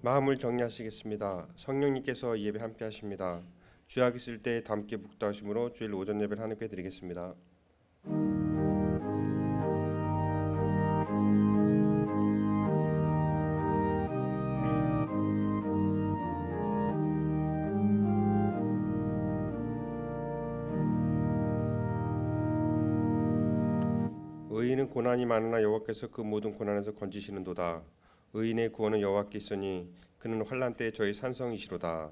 마음을 정리하시겠습니다. 성령님께서 예배 함께 하십니다. 주약 있을 때 함께 묵도하심으로 주일 오전 예배를 하나님께 드리겠습니다. 의인은 고난이 많으나 여호와께서 그 모든 고난에서 건지시는도다. 의인의 구원은 여호와께 있으니 그는 환난 때에 저희 산성이시로다.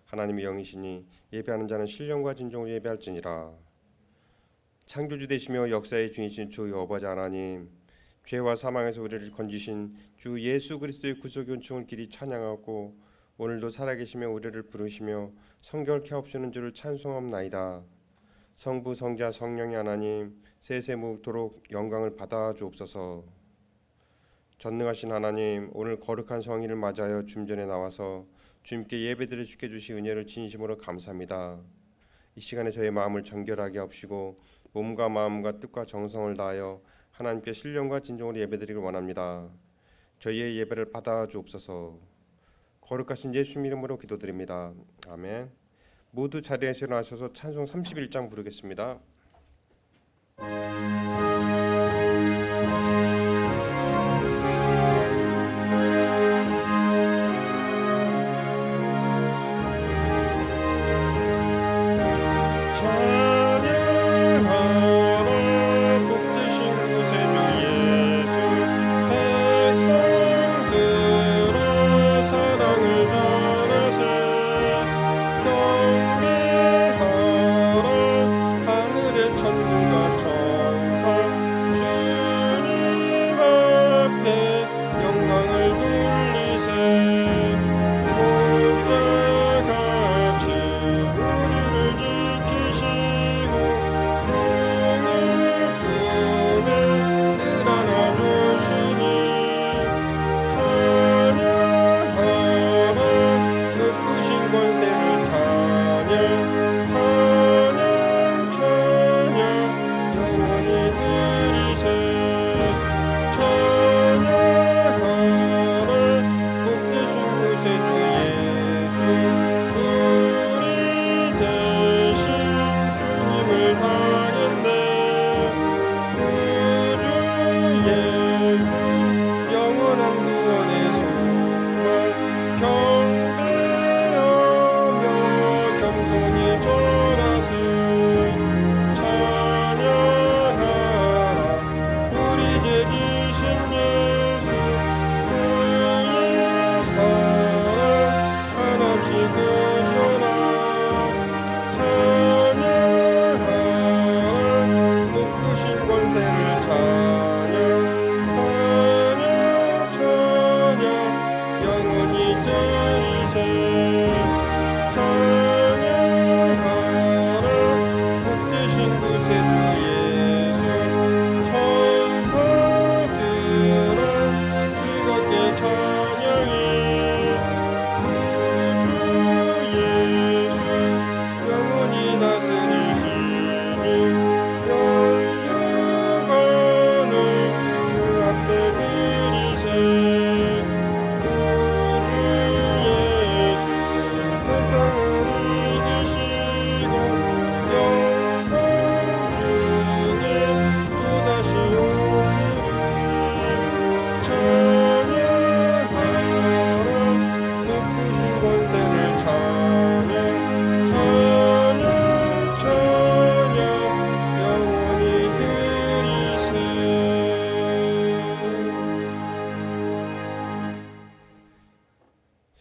하나님의 영이시니 예배하는 자는 신령과 진정으로 예배할지니라. 창조주 되시며 역사의 주이신 주 여호와 하나님, 죄와 사망에서 우리를 건지신 주 예수 그리스도의 구속의 은총을 길이 찬양하고 오늘도 살아계시며 우리를 부르시며 성결케 하옵시는 주를 찬송합나이다. 성부 성자 성령의 하나님, 세세무토록 영광을 받아 주옵소서. 전능하신 하나님, 오늘 거룩한 성일을 맞이하여 주전에 나와서 주님께 예배드려 주께 주신 은혜를 진심으로 감사합니다. 이 시간에 저의 마음을 정결하게 하옵시고 몸과 마음과 뜻과 정성을 다하여 하나님께 신령과 진정으로 예배드리길 원합니다. 저희의 예배를 받아 주옵소서. 거룩하신 예수님 이름으로 기도드립니다. 아멘. 모두 자리에서 일어나셔서 찬송 31장 부르겠습니다.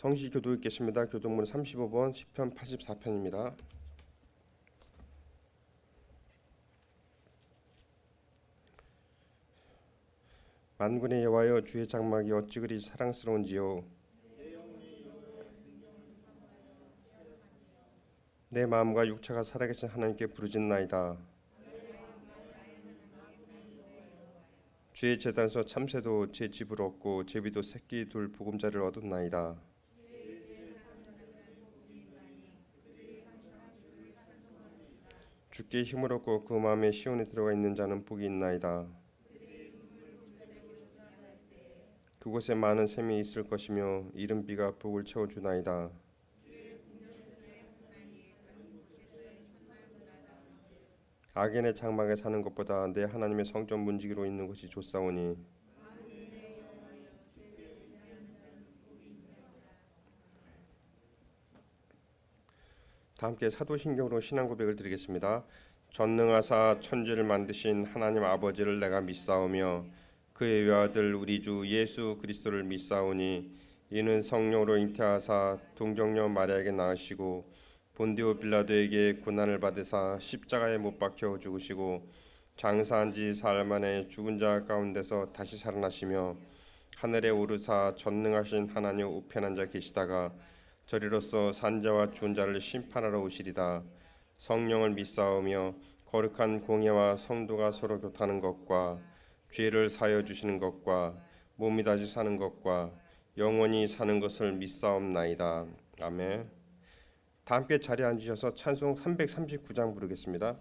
성시 교도 읽겠습니다. 교독문 35번 시편 84편입니다. 만군의 여호와여, 주의 장막이 어찌 그리 사랑스러운지요. 내 마음과 육체가 살아계신 하나님께 부르짖나이다. 주의 제단에서 참새도 제 집을 얻고 제비도 새끼 둘 보금자리를 얻었나이다. 주께 힘을 얻고 그 마음에 시온에 들어가 있는 자는 복이 있나이다. 그곳에 많은 샘이 있을 것이며 이른 비가 북을 채워주나이다. 악인의 장막에 사는 것보다 내 하나님의 성전 문지기로 있는 것이 좋사오니 다 함께 사도신경으로 신앙 고백을 드리겠습니다. 전능하사 천지를 만드신 하나님 아버지를 내가 믿사오며 그의 외아들 우리 주 예수 그리스도를 믿사오니 이는 성령으로 잉태하사 동정녀 마리아에게 낳으시고 본디오 빌라도에게 고난을 받으사 십자가에 못 박혀 죽으시고 장사한 지 사흘 만에 죽은 자 가운데서 다시 살아나시며 하늘에 오르사 전능하신 하나님 우편에 앉아 계시다가 저리로서 산자와 죽은 자를 심판하러 오시리다. 성령을 믿사오며 거룩한 공예와 성도가 서로 교통하는 것과 죄를 사하여 주시는 것과 몸이 다시 사는 것과 영원히 사는 것을 믿사옵나이다. 아멘. 다 함께 자리에 앉으셔서 찬송 339장 부르겠습니다.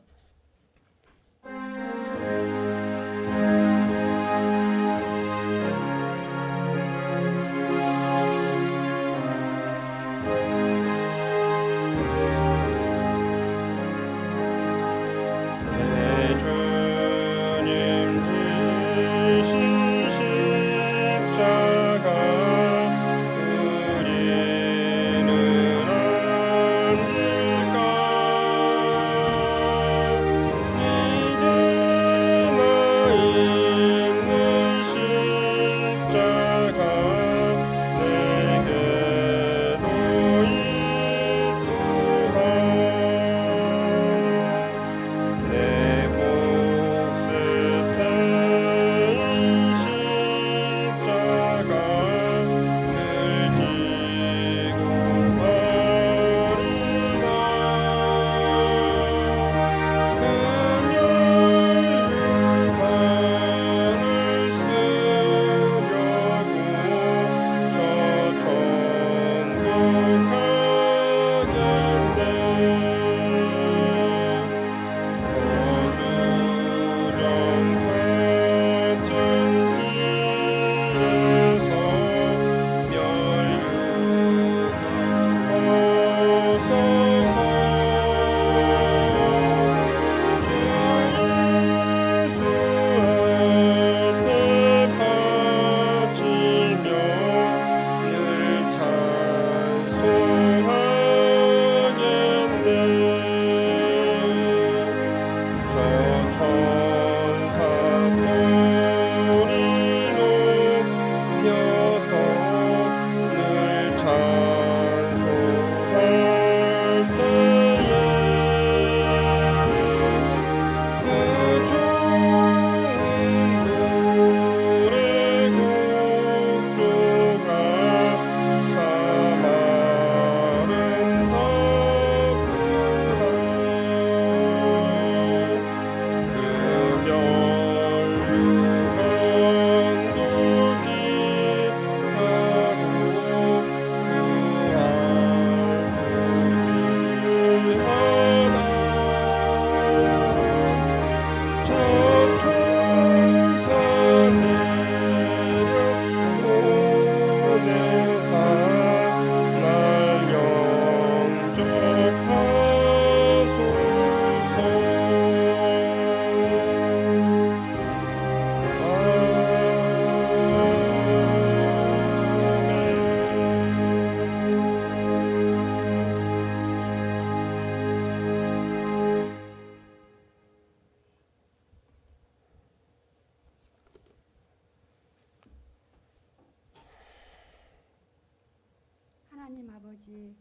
하나님 아버지,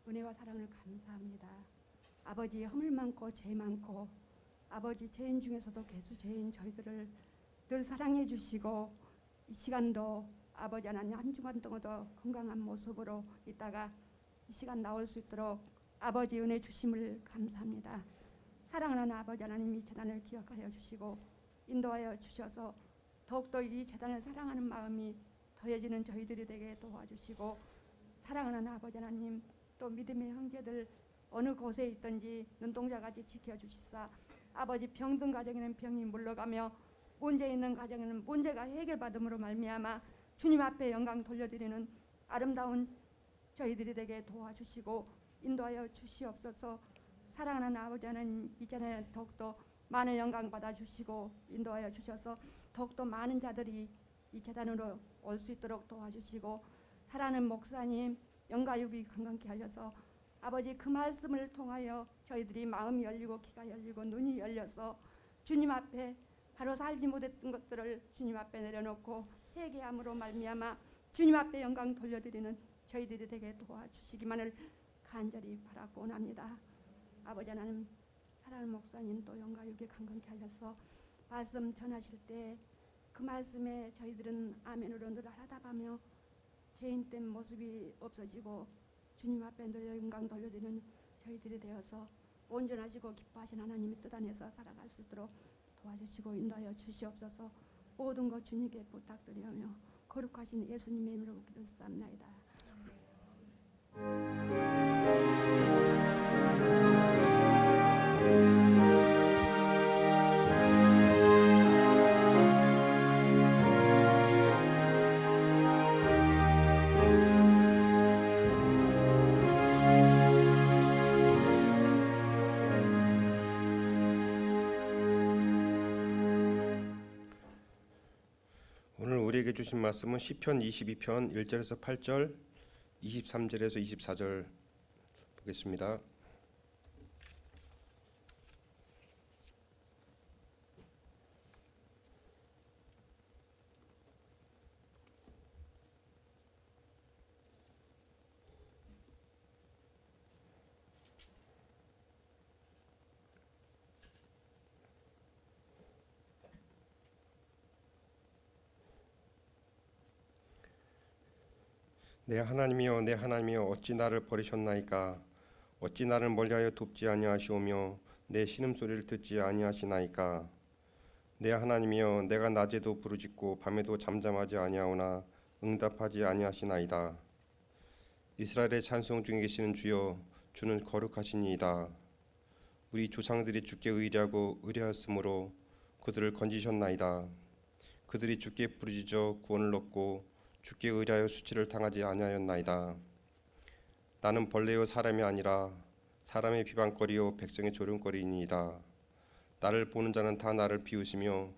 은혜와 사랑을 감사합니다. 아버지, 허물 많고 죄 많고 아버지, 죄인 중에서도 괴수 죄인 저희들을 늘 사랑해 주시고 이 시간도 아버지 하나님 한 주간 동안도 건강한 모습으로 있다가 이 시간 나올 수 있도록 아버지 은혜 주심을 감사합니다. 사랑하는 아버지 하나님, 이 재단을 기억하여 주시고 인도하여 주셔서 더욱더 이 재단을 사랑하는 마음이 더해지는 저희들이 되게 도와주시고, 사랑하는 아버지 하나님, 또 믿음의 형제들 어느 곳에 있든지 눈동자같이 지켜주시사 아버지, 병든 가정에는 병이 물러가며 문제 있는 가정에는 문제가 해결받음으로 말미암아 주님 앞에 영광 돌려드리는 아름다운 저희들이 되게 도와주시고 인도하여 주시옵소서. 사랑하는 아버지 하나님, 이전에 더욱더 많은 영광 받아주시고 인도하여 주셔서 더욱더 많은 자들이 이 재단으로 올 수 있도록 도와주시고, 사랑하는 목사님 영가육이 건강케 하셔서 아버지 그 말씀을 통하여 저희들이 마음이 열리고 귀가 열리고 눈이 열려서 주님 앞에 바로 살지 못했던 것들을 주님 앞에 내려놓고 회개함으로 말미암아 주님 앞에 영광 돌려드리는 저희들이 되게 도와주시기만을 간절히 바라고 원합니다. 아버지 하나님, 사랑하는 목사님 또 영가육이 건강케 하셔서 말씀 전하실 때 그 말씀에 저희들은 아멘으로 늘 하다가며 죄인된 모습이 없어지고 주님 앞에 늘 영광 돌려드리는 저희들이 되어서 온전하시고 기뻐하신 하나님의 뜻 안에서 살아갈 수 있도록 도와주시고 인도하여 주시옵소서. 모든 것 주님께 부탁드리며 거룩하신 예수님의 이름으로 기도드립니다. 오늘 우리에게 주신 말씀은 시편 22편 1절에서 8절, 23절에서 24절 보겠습니다. 내 하나님이여, 내 하나님이여, 어찌 나를 버리셨나이까? 어찌 나를 멀리하여 돕지 아니하시오며 내 신음소리를 듣지 아니하시나이까? 내 하나님이여, 내가 낮에도 부르짖고 밤에도 잠잠하지 아니하오나 응답하지 아니하시나이다. 이스라엘의 찬송 중에 계시는 주여, 주는 거룩하시니이다. 우리 조상들이 주께 의뢰하고 의뢰하였으므로 그들을 건지셨나이다. 그들이 주께 부르짖어 구원을 얻고 주께 의뢰하여 수치를 당하지 아니하였나이다. 나는 벌레요 사람이 아니라 사람의 비방거리요 백성의 조롱거리이니이다. 나를 보는 자는 다 나를 비웃으며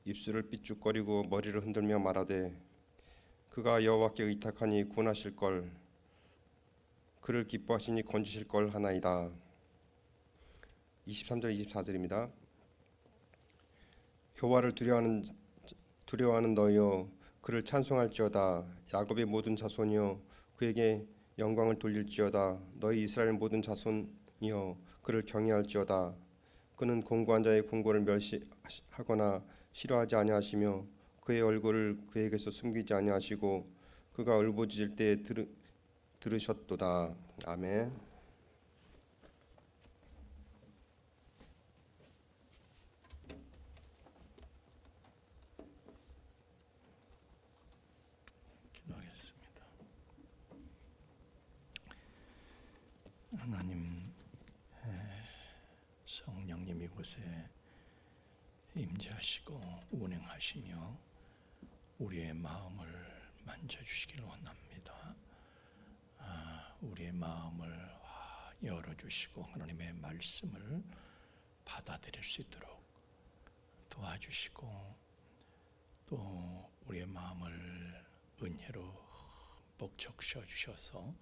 입술을 삐죽거리고 머리를 흔들며 말하되 그가 여호와께 의탁하니 구원하실 걸, 그를 기뻐하시니 건지실 걸 하나이다. 23절 24절입니다. 여호와를 두려워하는 너희여, 그를 찬송할지어다. 야곱의 모든 자손이여, 그에게 영광을 돌릴지어다. 너희 이스라엘 모든 자손이여, 그를 경외할지어다. 그는 공고한 자의 공고를 멸시하거나 싫어하지 아니하시며 그의 얼굴을 그에게서 숨기지 아니하시고 그가 울부짖을 때 들으셨도다. 아멘. 기도하겠습니다. 하나님, 성령님 이곳에 임재하시고 운행하시며 우리의 마음을 만져주시길 원합니다. 우리의 마음을 열어주시고 하나님의 말씀을 받아들일 수 있도록 도와주시고, 또 우리의 마음을 은혜로 흠뻑 적셔 주셔서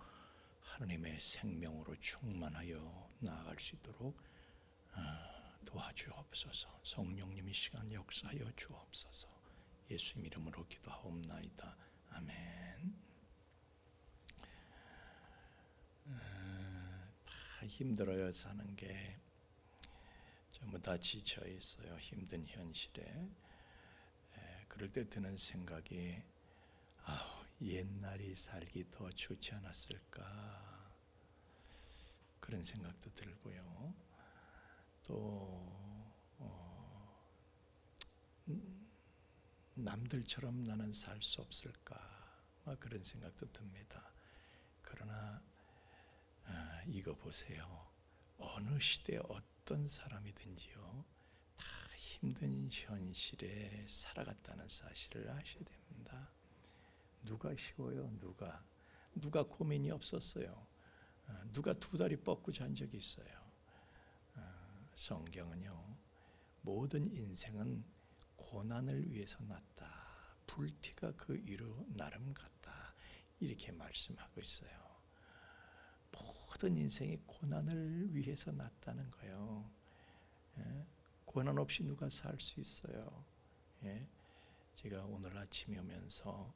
하나님의 생명으로 충만하여 나아갈 수 있도록 도와주옵소서. 성령님이 시간 역사하여 주옵소서. 예수님 이름으로 기도하옵나이다. 아멘. 다 힘들어요. 사는 게 전부 다 지쳐 있어요. 힘든 현실에. 그럴 때 드는 생각이, 옛날이 살기 더 좋지 않았을까, 그런 생각도 들고요. 또 남들처럼 나는 살 수 없을까, 그런 생각도 듭니다. 그러나 이거 보세요. 어느 시대 어떤 사람이든지요, 다 힘든 현실에 살아갔다는 사실을 아셔야 됩니다. 누가 쉬워요? 누가 고민이 없었어요? 누가 두 다리 뻗고 잔 적이 있어요? 성경은요, 모든 인생은 고난을 위해서 났다. 불티가 그 위로 나름 갔다. 이렇게 말씀하고 있어요. 모든 인생이 고난을 위해서 났다는 거예요. 고난 없이 누가 살 수 있어요? 제가 오늘 아침에 오면서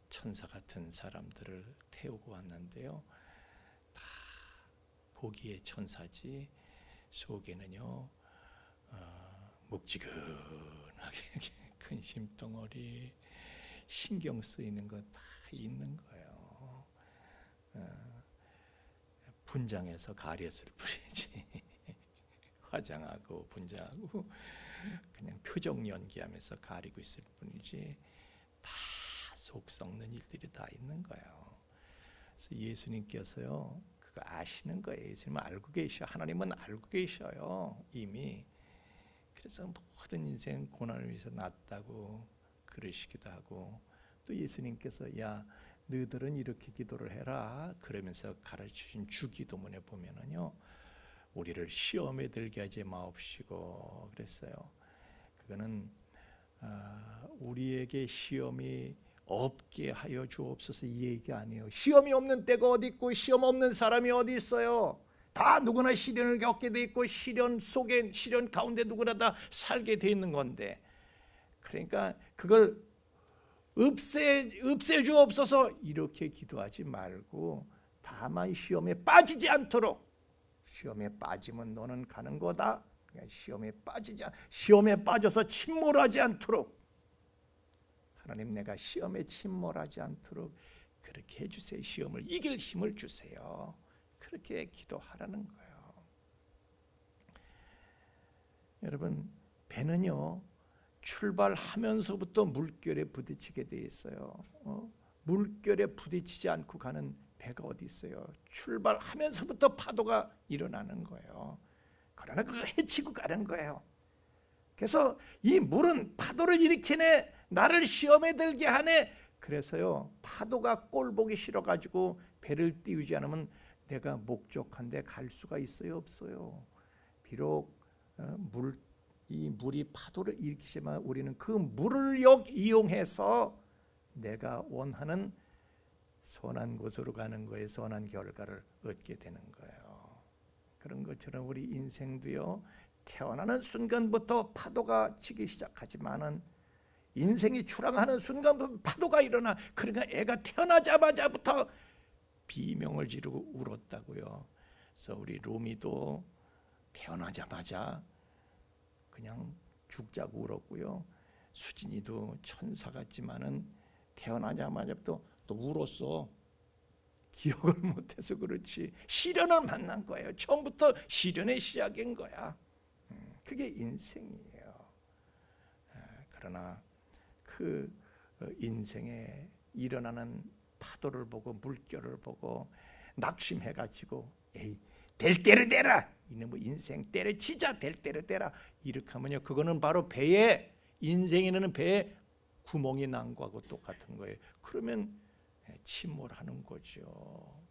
천사 같은 사람들을 태우고 왔는데요. 다 보기에 천사지 속에는요 묵지근하게 큰 심덩어리, 신경 쓰이는 거 다 있는 거예요. 분장해서 가렸을 뿐이지 화장하고 분장하고 그냥 표정 연기하면서 가리고 있을 뿐이지 다 속 썩는 일들이 다 있는 거예요. 그래서 예수님께서요 그거 아시는 거예요. 예수님은 알고 계셔. 하나님은 알고 계셔요 이미. 그래서 모든 인생 고난을 위해서 났다고 그러시기도 하고, 또 예수님께서 야 너희들은 이렇게 기도를 해라 그러면서 가르치신 주기도문에 보면은요 우리를 시험에 들게 하지 마옵시고 그랬어요. 그거는 우리에게 시험이 없게 하여 주옵소서 이 얘기 아니에요. 시험이 없는 때가 어디 있고 시험 없는 사람이 어디 있어요. 다 누구나 시련을 겪게 돼 있고 시련 속에 시련 가운데 누구나 다 살게 돼 있는 건데, 그러니까 그걸 없애주옵소서 이렇게 기도하지 말고 다만 시험에 빠지지 않도록, 시험에 빠지면 너는 가는 거다. 시험에 빠져서 침몰하지 않도록 하나님 내가 시험에 침몰하지 않도록 그렇게 해주세요. 시험을 이길 힘을 주세요. 그렇게 기도하라는 거예요. 여러분 배는요 출발하면서부터 물결에 부딪히게 돼 있어요. 물결에 부딪히지 않고 가는 배가 어디 있어요. 출발하면서부터 파도가 일어나는 거예요. 그러나 그거 헤치고 가는 거예요. 그래서 이 물은 파도를 일으키네, 나를 시험에 들게 하네. 그래서요 파도가 꼴 보기 싫어가지고 배를 띄우지 않으면 내가 목적한 데 갈 수가 있어요 없어요? 비록 이 물이 파도를 일으키지만 우리는 그 물을 이용해서 내가 원하는 선한 곳으로 가는 거에 선한 결과를 얻게 되는 거예요. 그런 것처럼 우리 인생도요 태어나는 순간부터 파도가 치기 시작하지만은 인생이 출항하는 순간부터 파도가 일어나. 그러니까 애가 태어나자마자부터 비명을 지르고 울었다고요. 그래서 우리 루미도 태어나자마자 그냥 죽자고 울었고요. 수진이도 천사 같지만은 태어나자마자부터 또 울었어. 기억을 못해서 그렇지 시련을 만난 거예요. 처음부터 시련의 시작인 거야. 그게 인생이에요. 그러나 그 인생에 일어나는 파도를 보고 물결을 보고 낙심해가지고 에이 될 대로 되라, 이놈의 인생 때려치자, 될 대로 되라 이렇게 하면요 그거는 바로 배에, 인생에는 배에 구멍이 난 거하고 똑같은 거예요. 그러면 침몰하는 거죠.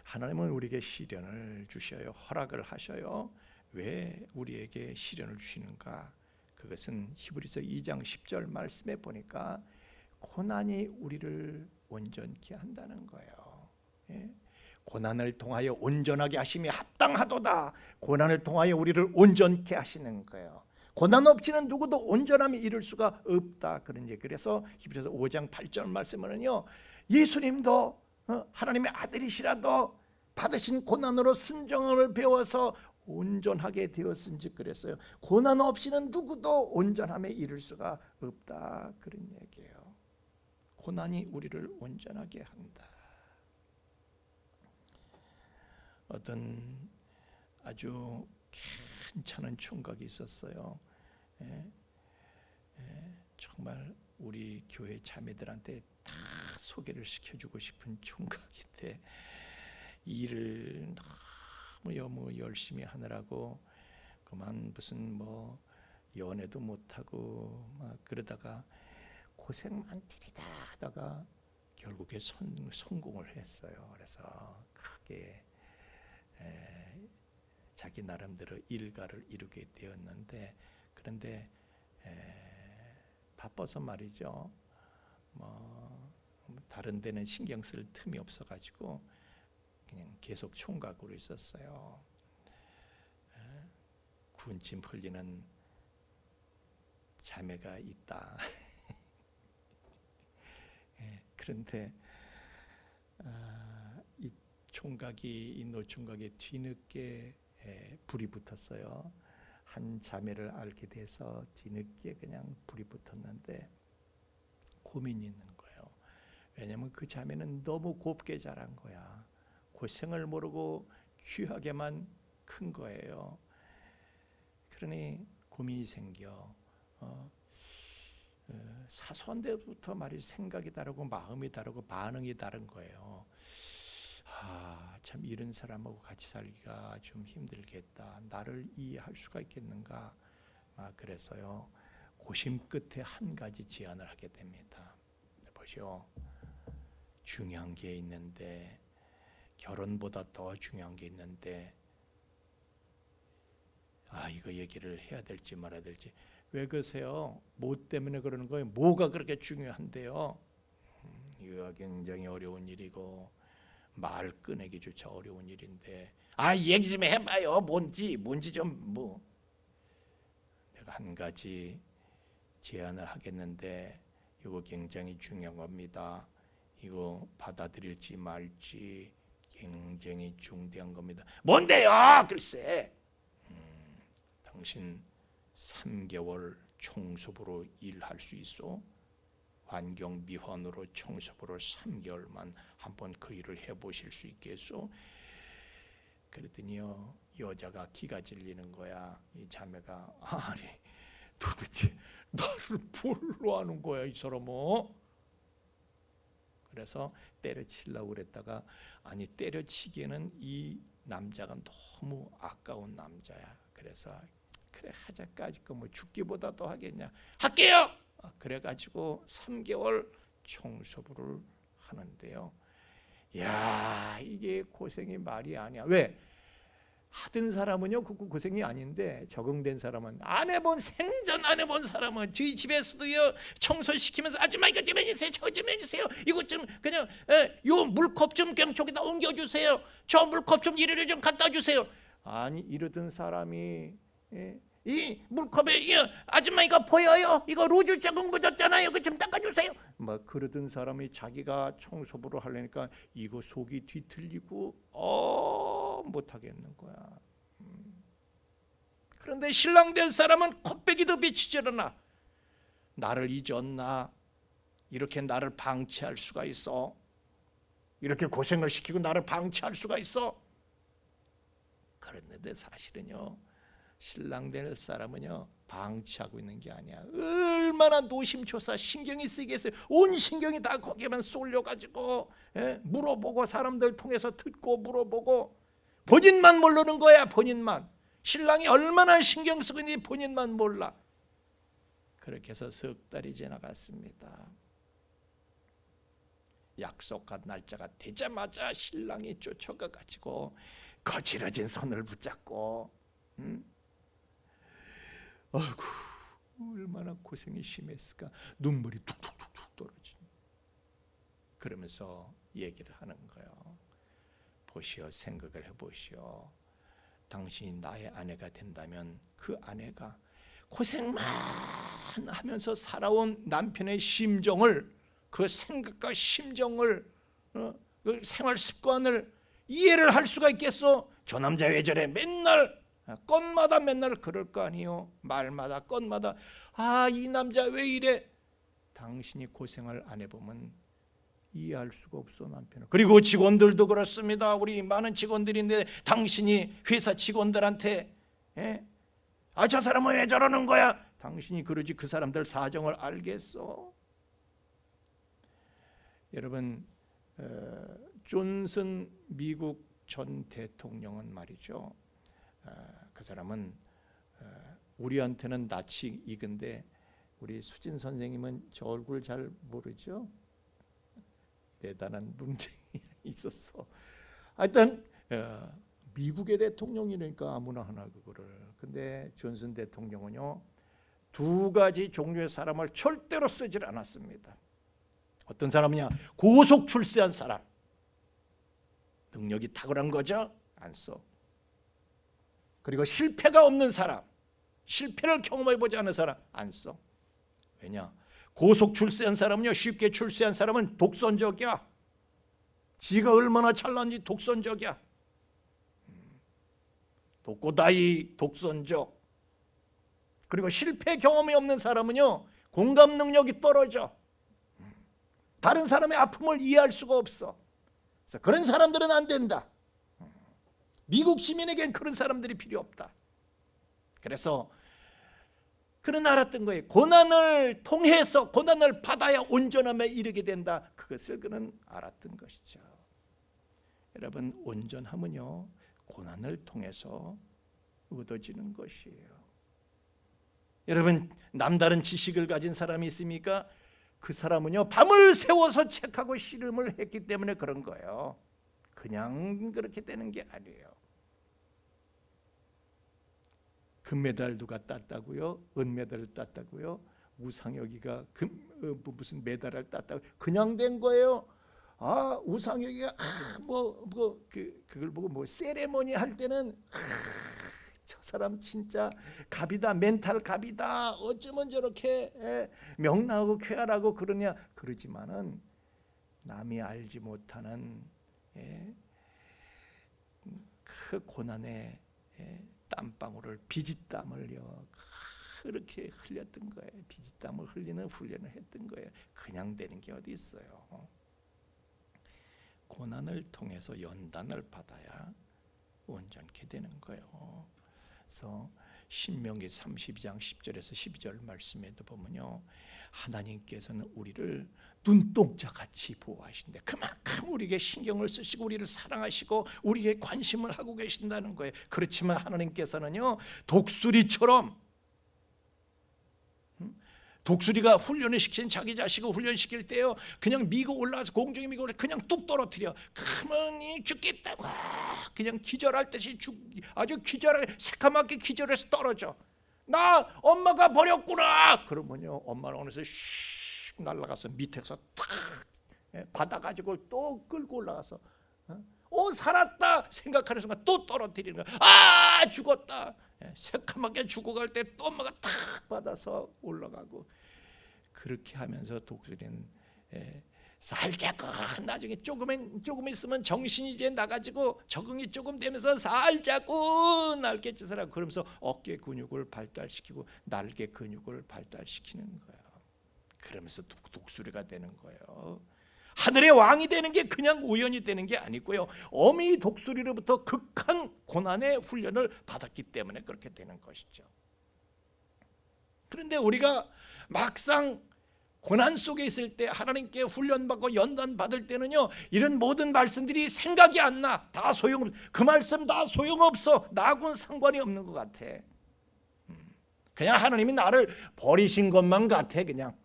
하나님은 우리에게 시련을 주셔요. 허락을 하셔요. 왜 우리에게 시련을 주시는가? 그것은 히브리서 2장 10절 말씀에 보니까 고난이 우리를 온전케 한다는 거예요. 고난을 통하여 온전하게 하심이 합당하도다. 고난을 통하여 우리를 온전케 하시는 거예요. 고난 없이는 누구도 온전함에 이를 수가 없다. 그런 얘기. 그래서 히브리서 5장 8절 말씀은요 예수님도 하나님의 아들이시라도 받으신 고난으로 순종을 배워서 온전하게 되었은지 그랬어요. 고난 없이는 누구도 온전함에 이를 수가 없다. 그런 얘기예요. 고난이 우리를 온전하게 한다. 어떤 아주 괜찮은 총각이 있었어요. 정말 우리 교회 자매들한테 다 소개를 시켜주고 싶은 총각인데 일을 너무 열심히 하느라고 그만 무슨 뭐 연애도 못하고 막 그러다가 고생 많디리다 하다가 결국에 성공을 했어요. 그래서 크게 자기 나름대로 일가를 이루게 되었는데, 그런데 바빠서 말이죠. 뭐 다른 데는 신경 쓸 틈이 없어가지고 그냥 계속 총각으로 있었어요. 군침 흘리는 자매가 있다. 그런데 이 노총각이 뒤늦게 불이 붙었어요. 한 자매를 알게 돼서 뒤늦게 그냥 불이 붙었는데 고민이 있는 거예요. 왜냐하면 그 자매는 너무 곱게 자란 거야. 고생을 모르고 귀하게만 큰 거예요. 그러니 고민이 생겨. 사소한 데부터 말이 생각이 다르고 마음이 다르고 반응이 다른 거예요. 참 이런 사람하고 같이 살기가 좀 힘들겠다. 나를 이해할 수가 있겠는가? 그래서요. 고심 끝에 한 가지 제안을 하게 됩니다. 보시오. 중요한 게 있는데, 결혼보다 더 중요한 게 있는데, 이거 얘기를 해야 될지 말아야 될지. 왜 그러세요? 뭐 때문에 그러는 거예요? 뭐가 그렇게 중요한데요? 이거 굉장히 어려운 일이고 말 꺼내기조차 어려운 일인데, 얘기 좀 해봐요. 뭔지 좀 뭐. 내가 한 가지 제안을 하겠는데 이거 굉장히 중요한 겁니다. 이거 받아들일지 말지 굉장히 중대한 겁니다. 뭔데요? 글쎄. 당신 3개월 청소부로 일할 수 있어? 환경미화원으로 청소부로 3개월만 한번 그 일을 해보실 수 있겠어? 그랬더니요, 여자가 기가 질리는 거야. 이 자매가 아니 도대체 나를 뭘로 하는 거야 이 사람은? 그래서 때려치려고 그랬다가 아니 때려치기에는 이 남자가 너무 아까운 남자야. 그래서 그래 하자까지 뭐 죽기보다 더 하겠냐, 할게요. 그래가지고 3개월 청소부를 하는데요. 야 이게 고생이 말이 아니야. 왜? 하던 사람은요 그 고생이 아닌데 적응된 사람은 생전 안 해본 사람은 저희 집에서도요 청소시키면서 아줌마 이거 좀 해주세요, 저거 좀 해주세요, 이거 좀 그냥 요 물컵 좀 그냥 저기다 옮겨주세요, 저 물컵 좀 이리로 좀 갖다 주세요. 아니 이러던 사람이 이 물컵에 아줌마 이거 보여요? 이거 루즈 조금 묻었잖아요. 이거 좀 닦아주세요. 막 그러던 사람이 자기가 청소부를 하려니까 이거 속이 뒤틀리고 못하겠는 거야. 그런데 신랑 된 사람은 코빼기도 비치지 않아. 나를 잊었나? 이렇게 나를 방치할 수가 있어? 이렇게 고생을 시키고 나를 방치할 수가 있어? 그런데 사실은요 신랑 될 사람은요 방치하고 있는 게 아니야. 얼마나 노심초사 신경이 쓰이겠어요. 온 신경이 다 거기에만 쏠려가지고 물어보고 사람들 통해서 듣고 물어보고 본인만 모르는 거야. 본인만. 신랑이 얼마나 신경 쓰고 있는지 본인만 몰라. 그렇게 해서 석 달이 지나갔습니다. 약속한 날짜가 되자마자 신랑이 쫓아가가지고 거칠어진 손을 붙잡고 아이고 얼마나 고생이 심했을까. 눈물이 툭툭툭툭 떨어지네. 그러면서 얘기를 하는 거예요. 보시오, 생각을 해보시오. 당신이 나의 아내가 된다면 그 아내가 고생만 하면서 살아온 남편의 심정을, 그 생각과 심정을, 그 생활 습관을 이해를 할 수가 있겠어? 저 남자 왜 저래? 맨날 건마다 맨날 그럴 거 아니요. 말마다 건마다 이 남자 왜 이래? 당신이 고생을 안 해보면 이해할 수가 없어 남편을. 그리고 직원들도 그렇습니다. 우리 많은 직원들인데 당신이 회사 직원들한테 저 사람은 왜 저러는 거야? 당신이 그러지 그 사람들 사정을 알겠어? 여러분 존슨 미국 전 대통령은 말이죠. 그 사람은 우리한테는 낯이 익은데 우리 수진 선생님은 저 얼굴 잘 모르죠? 대단한 문제가 있었어. 하여튼 미국의 대통령이니까 아무나 하나 그거를. 근데 존슨 대통령은요, 두 가지 종류의 사람을 절대로 쓰질 않았습니다. 어떤 사람이냐? 고속 출세한 사람. 능력이 탁월한 거죠? 안 써. 그리고 실패가 없는 사람. 실패를 경험해보지 않은 사람 안 써. 왜냐? 고속 출세한 사람은요, 쉽게 출세한 사람은 독선적이야. 지가 얼마나 잘난지 독선적이야. 독고다이 독선적. 그리고 실패 경험이 없는 사람은요, 공감 능력이 떨어져. 다른 사람의 아픔을 이해할 수가 없어. 그래서 그런 사람들은 안 된다. 미국 시민에겐 그런 사람들이 필요 없다. 그래서 그는 알았던 거예요. 고난을 통해서, 고난을 받아야 온전함에 이르게 된다. 그것을 그는 알았던 것이죠. 여러분, 온전함은요, 고난을 통해서 얻어지는 것이에요. 여러분, 남다른 지식을 가진 사람이 있습니까? 그 사람은요, 밤을 새워서 책하고 씨름을 했기 때문에 그런 거예요. 그냥 그렇게 되는 게 아니에요. 금메달 누가 땄다고요? 은메달을 땄다고요? 우상혁이가 무슨 메달을 땄다고? 그냥 된 거예요. 우상혁이가 그걸 보고 뭐 세레모니 할 때는 저 사람 진짜 갑이다, 멘탈 갑이다. 어쩌면 저렇게 명랑하고 쾌활하고 그러냐? 그러지만은 남이 알지 못하는 그 고난의 땀방울을, 비지땀을요, 그렇게 흘렸던 거예요. 비지땀을 흘리는 훈련을 했던 거예요. 그냥 되는 게 어디 있어요? 고난을 통해서 연단을 받아야 온전케 되는 거예요. 그래서 신명기 32장 10절에서 12절 말씀에도 보면요, 하나님께서는 우리를 눈동자같이 보호하신대. 그만큼 우리에게 신경을 쓰시고 우리를 사랑하시고 우리에게 관심을 하고 계신다는 거예요. 그렇지만 하나님께서는요, 독수리처럼, 독수리가 훈련을 시킨 자기 자식을 훈련시킬 때요, 그냥 미고 올라와서 공중에 미고 올라 그냥 뚝 떨어뜨려. 가만히 죽겠다고 그냥 기절할 듯이 아주 기절해, 새카맣게 기절해서 떨어져. 나 엄마가 버렸구나. 그러면요, 엄마는 어느새 슉 날아가서 밑에서 탁 받아가지고 또 끌고 올라가서 살았다 생각하는 순간 또 떨어뜨리는 거야. 죽었다. 새카맣게 죽어갈 때 또 엄마가 탁 받아서 올라가고. 그렇게 하면서 독수리는 살짝 나중에 조금 있으면 정신이 이제 나가지고 적응이 조금 되면서 살짝 날갯짓을 하고, 그러면서 어깨 근육을 발달시키고 날개 근육을 발달시키는 거예요. 그러면서 독수리가 되는 거예요. 하늘의 왕이 되는 게 그냥 우연히 되는 게 아니고요, 어미 독수리로부터 극한 고난의 훈련을 받았기 때문에 그렇게 되는 것이죠. 그런데 우리가 막상 고난 속에 있을 때, 하나님께 훈련받고 연단받을 때는요, 이런 모든 말씀들이 생각이 안 나. 다 소용없어. 그 말씀 다 소용없어. 나하고는 상관이 없는 것 같아. 그냥 하나님이 나를 버리신 것만 같아. 그냥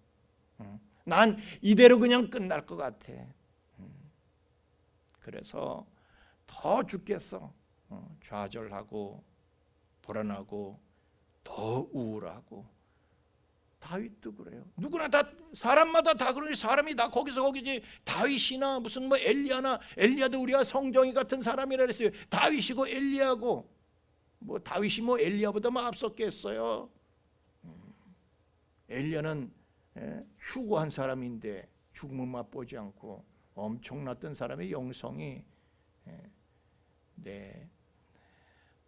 난 이대로 그냥 끝날 것 같아. 그래서 더 죽겠어. 좌절하고 불안하고 더 우울하고. 다윗도 그래요. 누구나 다, 사람마다 다 그러니, 사람이 다 거기서 거기지. 다윗이나 무슨 뭐 엘리야도 우리가 성정이 같은 사람이라 그랬어요. 다윗이고 엘리야고, 뭐 다윗이 뭐 엘리야보다 뭐 앞섰겠어요. 엘리야는 휴고한 사람인데 죽음을 맛보지 않고 엄청났던 사람의 영성이,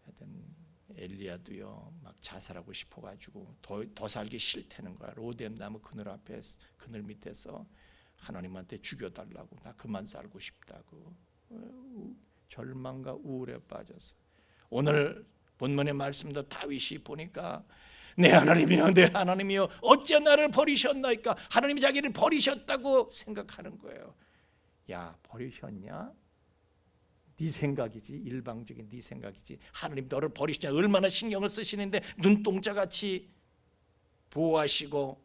하여튼 엘리야도요, 막 자살하고 싶어가지고 더 살기 싫다는 거야. 로뎀 나무 그늘 앞에, 그늘 밑에서 하나님한테 죽여달라고, 나 그만 살고 싶다고. 절망과 우울에 빠져서. 오늘 본문의 말씀도 다윗이 보니까, 내 하나님이여, 내 하나님이여, 어찌 나를 버리셨나이까. 하나님이 자기를 버리셨다고 생각하는 거예요. 야, 버리셨냐? 네 생각이지, 일방적인 네 생각이지. 하나님 너를 버리시냐 얼마나 신경을 쓰시는데 눈동자같이 보호하시고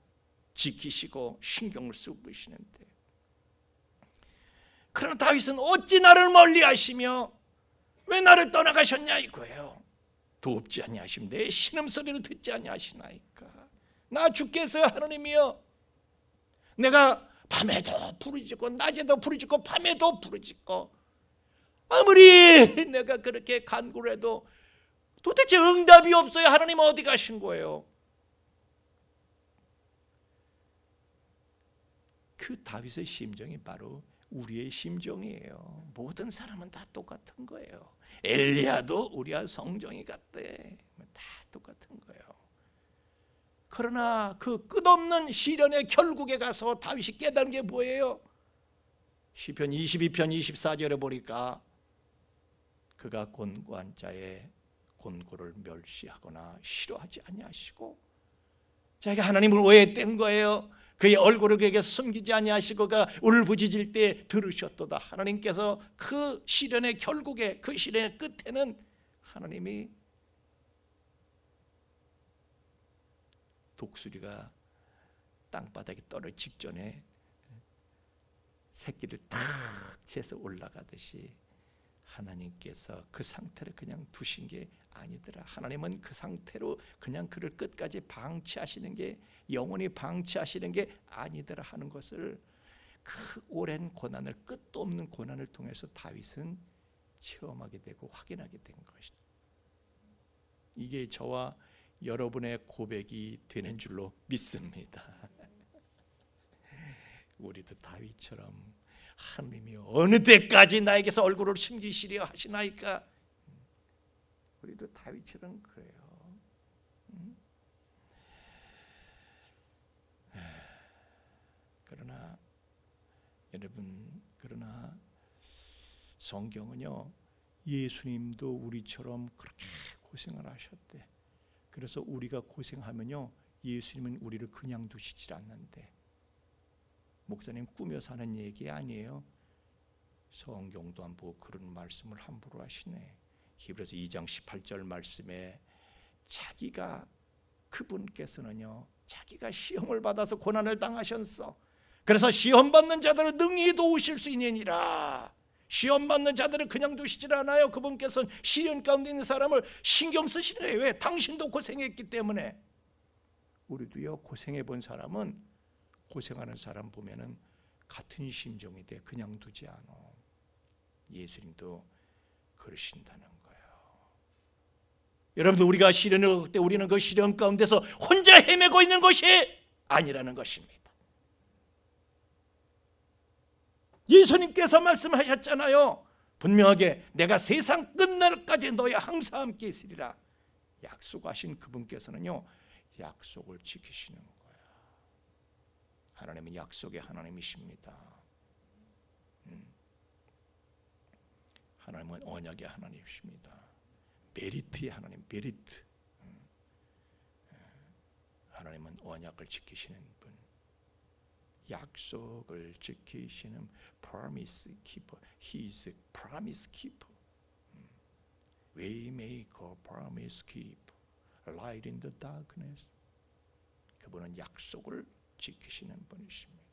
지키시고 신경을 쓰고 계시는데, 그러나 다윗은 어찌 나를 멀리하시며 왜 나를 떠나가셨냐 이거예요. 돕지 아니하시면 내 신음소리를 듣지 아니하시나이까. 나 죽겠어요 하나님이여. 내가 밤에도 부르짖고 낮에도 부르짖고 밤에도 부르짖고 아무리 내가 그렇게 간구를 해도 도대체 응답이 없어요. 하나님 어디 가신 거예요? 그 다윗의 심정이 바로 우리의 심정이에요. 모든 사람은 다 똑같은 거예요. 엘리야도 우리와 성정이 같대. 다 똑같은 거예요. 그러나 그 끝없는 시련의 결국에 가서 다윗이 깨달은 게 뭐예요? 시편 22편 24절에 보니까 그가 곤고한 자의 곤고를 멸시하거나 싫어하지 아니하시고, 자기가 하나님을 오해했던 거예요. 그의 얼굴을 그에게 숨기지 아니하시고 그가 울부짖을 때 들으셨도다. 하나님께서 그 시련의 결국에, 그 시련의 끝에는 하나님이 독수리가 땅바닥에 떨어질 직전에 새끼를 탁 채서 올라가듯이 하나님께서 그 상태를 그냥 두신 게 아니더라. 하나님은 그 상태로 그냥 그를 끝까지 방치하시는 게, 영원히 방치하시는 게 아니더라 하는 것을, 그 오랜 고난을, 끝도 없는 고난을 통해서 다윗은 체험하게 되고 확인하게 된 것이죠. 이게 저와 여러분의 고백이 되는 줄로 믿습니다. 우리도 다윗처럼 하나님이 어느 때까지 나에게서 얼굴을 숨기시려 하시나이까. 우리도 다윗처럼 그래요. 그러나 여러분, 그러나 성경은요, 예수님도 우리처럼 그렇게 고생을 하셨대. 그래서 우리가 고생하면요, 예수님은 우리를 그냥 두시질 않는데. 목사님 꾸며서 하는 얘기 아니에요. 성경도 안 보고 그런 말씀을 함부로 하시네. 히브리서 2장 18절 말씀에 자기가, 그분께서는요, 자기가 시험을 받아서 고난을 당하셨어. 그래서 시험 받는 자들을 능히 도우실 수 있느니라. 시험 받는 자들을 그냥 두시질 않아요. 그분께서는 시련 가운데 있는 사람을 신경 쓰시는 거예요. 왜? 당신도 고생했기 때문에. 우리도요, 고생해 본 사람은, 고생하는 사람 보면은 같은 심정이 돼. 그냥 두지 않아. 예수님도 그러신다는 거예요. 여러분들, 우리가 시련을 겪을 때 우리는 그 시련 가운데서 혼자 헤매고 있는 것이 아니라는 것입니다. 예수님께서 말씀하셨잖아요. 분명하게 내가 세상 끝날까지 너희 항상 함께 있으리라. 약속하신 그분께서는요, 약속을 지키시는 거예요. 하나님은 약속의 하나님이십니다. 하나님은 언약의 하나님이십니다. 메리트의 하나님, 메리트. 하나님은 언약을 지키시는 분, 약속을 지키시는 promise keeper. He is a promise keeper. Waymaker, promise keeper, light in the darkness. 그분은 약속을 지키시는 분이십니다.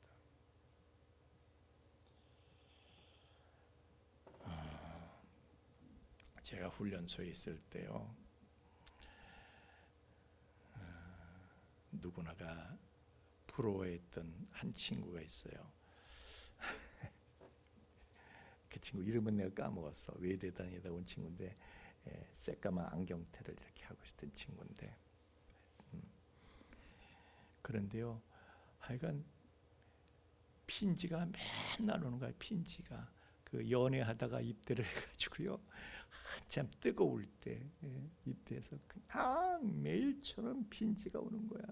제가 훈련소에 있을 때요, 누구나가 부러워했던 한 친구가 있어요. 그 친구 이름은 내가 까먹었어. 외대단에다 온 친구인데, 새까만 안경테를 이렇게 하고 있던 친구인데, 그런데요, 하여간 핀지가 맨날 오는 거야. 핀지가 그 연애하다가 입대를 해가지고요, 한참 뜨거울 때 입대해서 그냥 매일처럼 핀지가 오는 거야.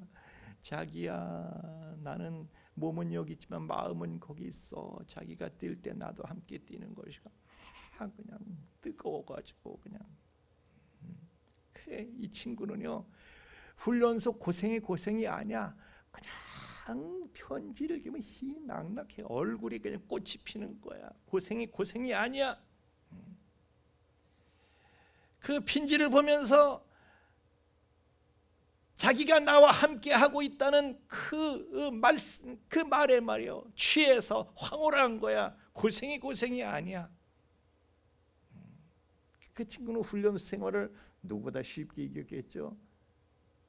자기야, 나는 몸은 여기 있지만 마음은 거기 있어. 자기가 뛸 때 나도 함께 뛰는 것이가 그냥 뜨거워가지고 그냥. 그래, 이 친구는요, 훈련소 고생이 아니야. 그냥 편지를 기면 희낙낙해. 얼굴이 그냥 꽃이 피는 거야. 고생이 아니야. 그 핀지를 보면서 자기가 나와 함께 하고 있다는 그 말에 말이요, 취해서 황홀한 거야. 고생이 아니야. 그 친구는 훈련 생활을 누구보다 쉽게 이겼겠죠.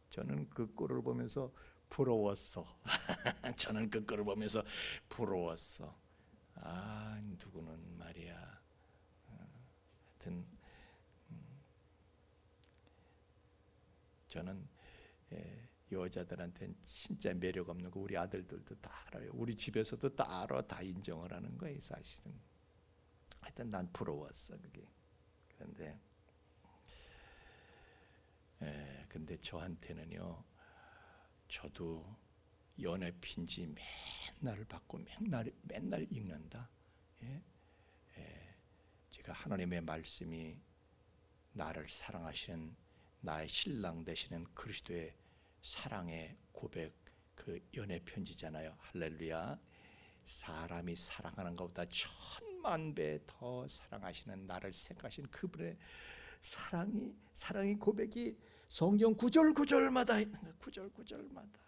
저는 그 꼴을 보면서 부러웠어. 저는 그 꼴을 보면서 부러웠어. 아, 누구는 말이야. 하여튼 저는 여자들한테는 진짜 매력 없는 거 우리 아들들도 다 알아요. 우리 집에서도 다 알아, 다 인정을 하는 거예요, 사실은. 하여튼 난 부러웠어 그게. 근데 저한테는요, 저도 연애 핀지 맨날 받고 맨날 읽는다. 제가 하나님의 말씀이 나를 사랑하시는 나의 신랑 되시는 그리스도의 사랑의 고백, 그 연애 편지잖아요. 할렐루야. 사람이 사랑하는 것보다 10,000배 더 사랑하시는 나를 생각하신 그분의 사랑의 고백이 성경 구절마다 있는 거예요. 구절마다.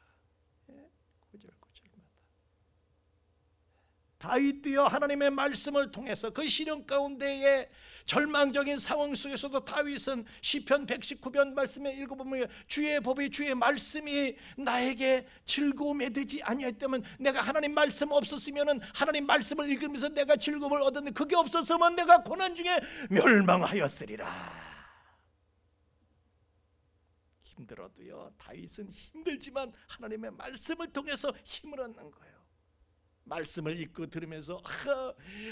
다윗도요, 하나님의 말씀을 통해서 그 시련 가운데에 절망적인 상황 속에서도 다윗은 시편 119편 말씀에 읽어보면 주의 법이 주의 말씀이 나에게 즐거움이 되지 아니했다면, 내가 하나님 말씀 없었으면 하나님 말씀을 읽으면서 내가 즐거움을 얻었는데 그게 없었으면 내가 고난 중에 멸망하였으리라. 힘들어도요, 다윗은 힘들지만 하나님의 말씀을 통해서 힘을 얻는 거예요. 말씀을 읽고 들으면서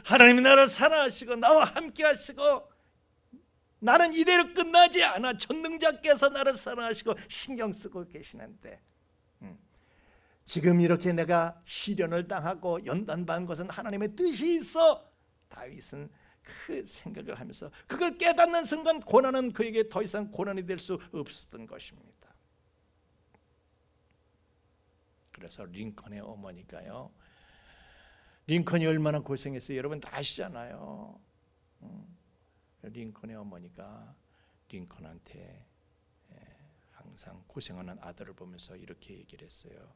하나님이 나를 사랑하시고 나와 함께 하시고, 나는 이대로 끝나지 않아. 전능자께서 나를 사랑하시고 신경 쓰고 계시는데, 지금 이렇게 내가 시련을 당하고 연단받은 것은 하나님의 뜻이 있어. 다윗은 그 생각을 하면서 그걸 깨닫는 순간 고난은 그에게 더 이상 고난이 될 수 없었던 것입니다. 그래서 링컨의 어머니가요, 링컨이 얼마나 고생했어요. 여러분 다 아시잖아요. 링컨의 어머니가 링컨한테 항상 고생하는 아들을 보면서 이렇게 얘기를 했어요.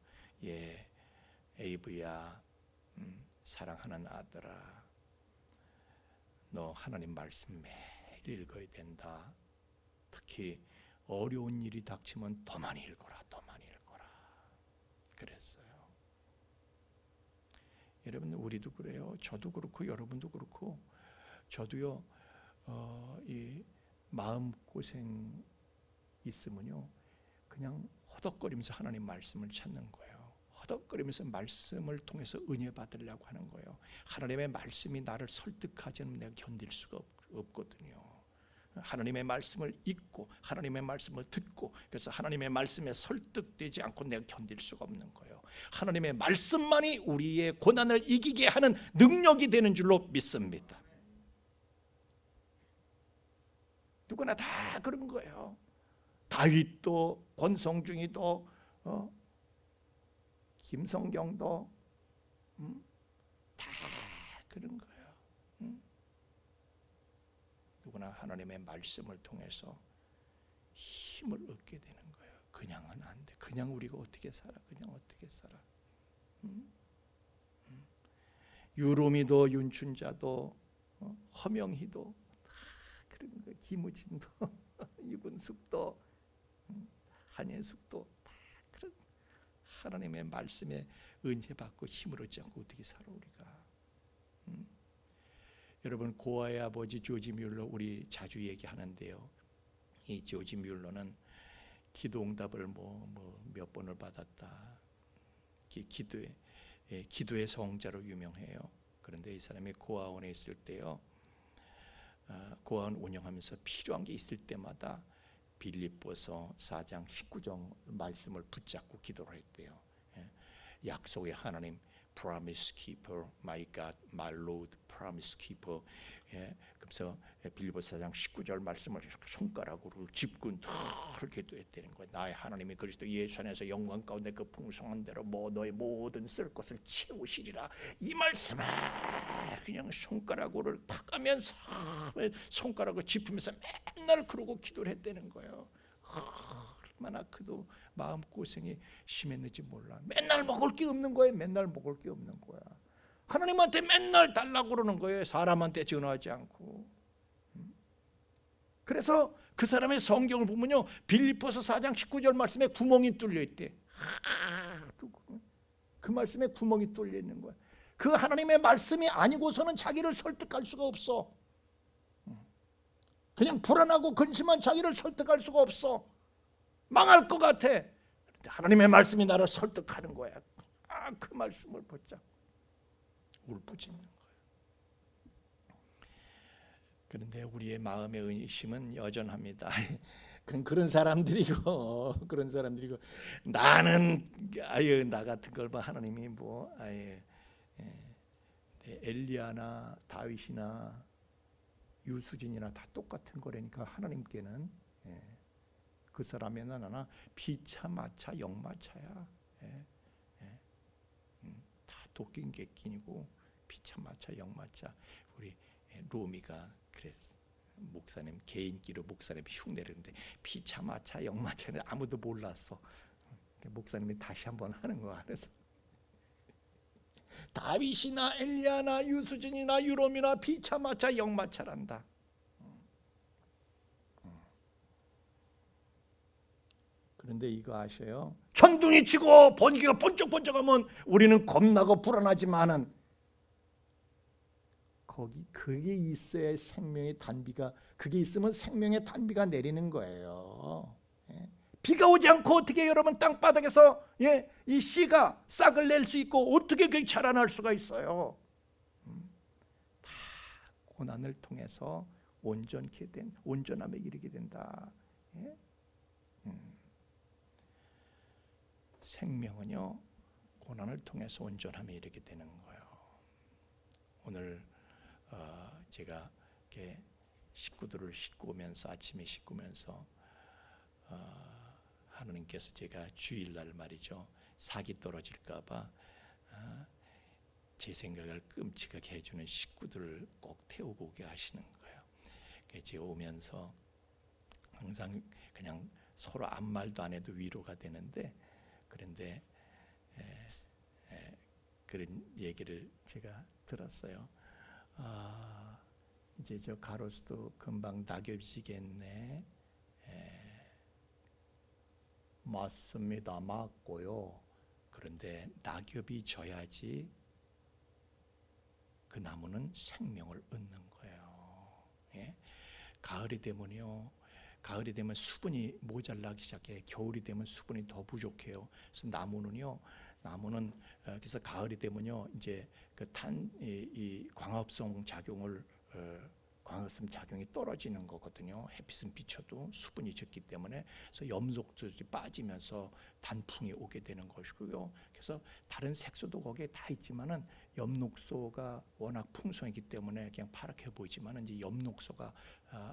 에이브야, 사랑하는 아들아, 너 하나님 말씀 매일 읽어야 된다. 특히 어려운 일이 닥치면 더 많이 읽어라. 그랬어요. 여러분, 우리도 그래요. 저도 그렇고 여러분도 그렇고, 저도요, 이 마음 고생 있으면요, 그냥 허덕거리면서 하나님 말씀을 찾는 거예요. 허덕거리면서 말씀을 통해서 은혜 받으려고 하는 거예요. 하나님의 말씀이 나를 설득하지 않으면 내가 견딜 수가 없거든요. 하나님의 말씀을 읽고 하나님의 말씀을 듣고, 그래서 하나님의 말씀에 설득되지 않고 내가 견딜 수가 없는 거예요. 하나님의 말씀만이 우리의 고난을 이기게 하는 능력이 되는 줄로 믿습니다. 누구나 다 그런 거예요. 다윗도, 권성중이도, 김성경도 다 그런 거예요. 누구나 하나님의 말씀을 통해서 힘을 얻게 되는 거예요. 그냥은 안 돼. 그냥 우리가 어떻게 살아? 유로미도, 윤춘자도, 허명희도 다 그런 거예요. 김우진도, 유근숙도, 한예숙도 다 그런 하나님의 말씀에 은혜 받고 힘을 얻지 않고 어떻게 살아 우리가? 여러분, 고아의 아버지 조지 뮬러 우리 자주 얘기하는데요. 이 조지 뮬러는 기도 응답을 몇 번을 받았다. 기도의 성자로 유명해요. 그런데 이 사람이 고아원에 있을 때요, 고아원 운영하면서 필요한 게 있을 때마다 빌립보서 4장 19절 말씀을 붙잡고 기도를 했대요. 약속의 하나님, promise keeper, my God, my Lord, promise keeper. 예, 그래서 빌립보서 4장 19절 말씀을 손가락으로 짚고 늘 기도했다는 거예요. 나의 하나님이 그리스도 예수 안에서 영광 가운데 그 풍성한 대로 너의 모든 쓸 것을 채우시리라. 이 말씀에 그냥 손가락으로 팍하면서 손가락을 짚으면서 맨날 그러고 기도를 했다는 거예요. 얼마나 그도 마음 고생이 심했는지 몰라. 맨날 먹을 게 없는 거예요. 맨날 먹을 게 없는 거야. 하나님한테 맨날 달라고 그러는 거예요. 사람한테 전화하지 않고. 그래서 그 사람의 성경을 보면요, 빌립보서 4장 19절 말씀에 구멍이 뚫려 있대. 그 말씀에 구멍이 뚫려 있는 거야. 그 하나님의 말씀이 아니고서는 자기를 설득할 수가 없어. 그냥 불안하고 근심한 자기를 설득할 수가 없어. 망할 것 같아. 하나님의 말씀이 나를 설득하는 거야. 그 말씀을 붙잡고 울부짖는 거예요. 그런데 우리의 마음의 의심은 여전합니다. 그런 사람들이고 나는 나 같은 걸 봐. 하나님이 엘리야나 다윗이나 유수진이나 다 똑같은 거라니까 하나님께는 그 사람이나 나나 피차마차 영마차야. 다 도끼인 객기이고 피차마차 영마차. 우리 로미가 그래서 목사님 개인기로 목사님 흉내르는데 피차마차 영마차는 아무도 몰랐어. 목사님이 다시 한번 하는 거 안에서 다윗이나 엘리야나 유수진이나 유롬이나 피차마차 영마차란다. 그런데 이거 아셔요? 천둥이 치고 번개가 번쩍번쩍하면 우리는 겁나고 불안하지만은 그게 있어야 생명의 단비가, 그게 있으면 생명의 단비가 내리는 거예요. 비가 오지 않고 어떻게 여러분 땅바닥에서 이 씨가 싹을 낼 수 있고 어떻게 그게 자라날 수가 있어요? 다 고난을 통해서 온전함에 이르게 된다. 생명은요, 고난을 통해서 온전함에 이르게 되는 거예요. 오늘 제가 이렇게 식구들을 씻고 오면서 아침에 씻고 오면서 하나님께서 제가 주일날 말이죠, 사기 떨어질까봐 제 생각을 끔찍하게 해주는 식구들을 꼭 태우고 오게 하시는 거예요. 제가 오면서 항상 그냥 서로 아무 말도 안 해도 위로가 되는데, 그런데 그런 얘기를 제가 들었어요. 이제 저 가로수도 금방 낙엽이 지겠네. 맞습니다. 맞고요. 그런데 낙엽이 져야지 그 나무는 생명을 얻는 거예요. 가을이 되면요, 가을이 되면 수분이 모자라기 시작해. 겨울이 되면 수분이 더 부족해요. 그래서 나무는 그래서 가을이 되면요, 이제 그 이 광합성 작용이 떨어지는 거거든요. 햇빛은 비춰도 수분이 적기 때문에. 그래서 엽록들이 빠지면서 단풍이 오게 되는 것이고요. 그래서 다른 색소도 거기에 다 있지만은 엽록소가 워낙 풍성이기 때문에 그냥 파랗게 보이지만은 이제 엽록소가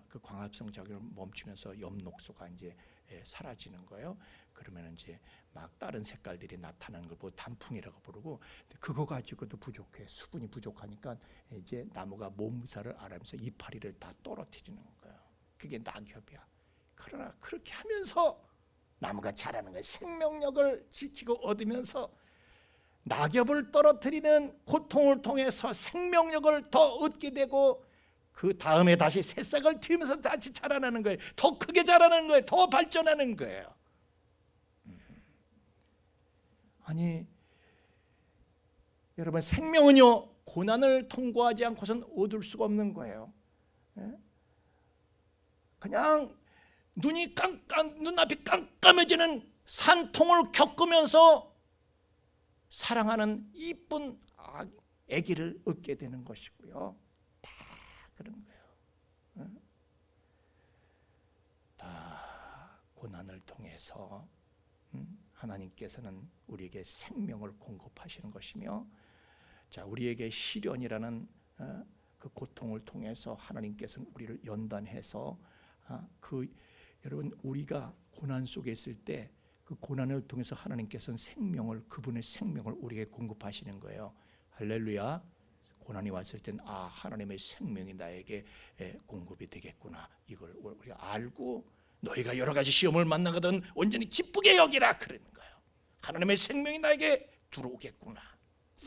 그 광합성 작용을 멈추면서 엽록소가 이제 사라지는 거예요. 그러면 이제 막 다른 색깔들이 나타나는 걸 보고 단풍이라고 부르고, 그거 가지고도 부족해. 수분이 부족하니까 이제 나무가 몸살을 앓으면서 이파리를 다 떨어뜨리는 거예요. 그게 낙엽이야. 그러나 그렇게 하면서 나무가 자라는 거예요. 생명력을 지키고 얻으면서 낙엽을 떨어뜨리는 고통을 통해서 생명력을 더 얻게 되고, 그 다음에 다시 새싹을 틔우면서 다시 자라나는 거예요. 더 크게 자라는 거예요. 더 발전하는 거예요. 아니 여러분, 생명은요, 고난을 통과하지 않고선 얻을 수가 없는 거예요. 그냥 눈앞이 깜깜해지는 산통을 겪으면서 사랑하는 이쁜 아기를 얻게 되는 것이고요. 다 그런 거예요. 다 고난을 통해서 하나님께서는 우리에게 생명을 공급하시는 것이며, 자, 우리에게 시련이라는 그 고통을 통해서 하나님께서는 우리를 연단해서 여러분 우리가 고난 속에 있을 때 그 고난을 통해서 하나님께서는 생명을, 그분의 생명을 우리에게 공급하시는 거예요. 할렐루야. 고난이 왔을 땐 하나님의 생명이 나에게 공급이 되겠구나, 이걸 우리가 알고 너희가 여러 가지 시험을 만나거든 온전히 기쁘게 여기라 그러는 거예요. 하나님의 생명이 나에게 들어오겠구나.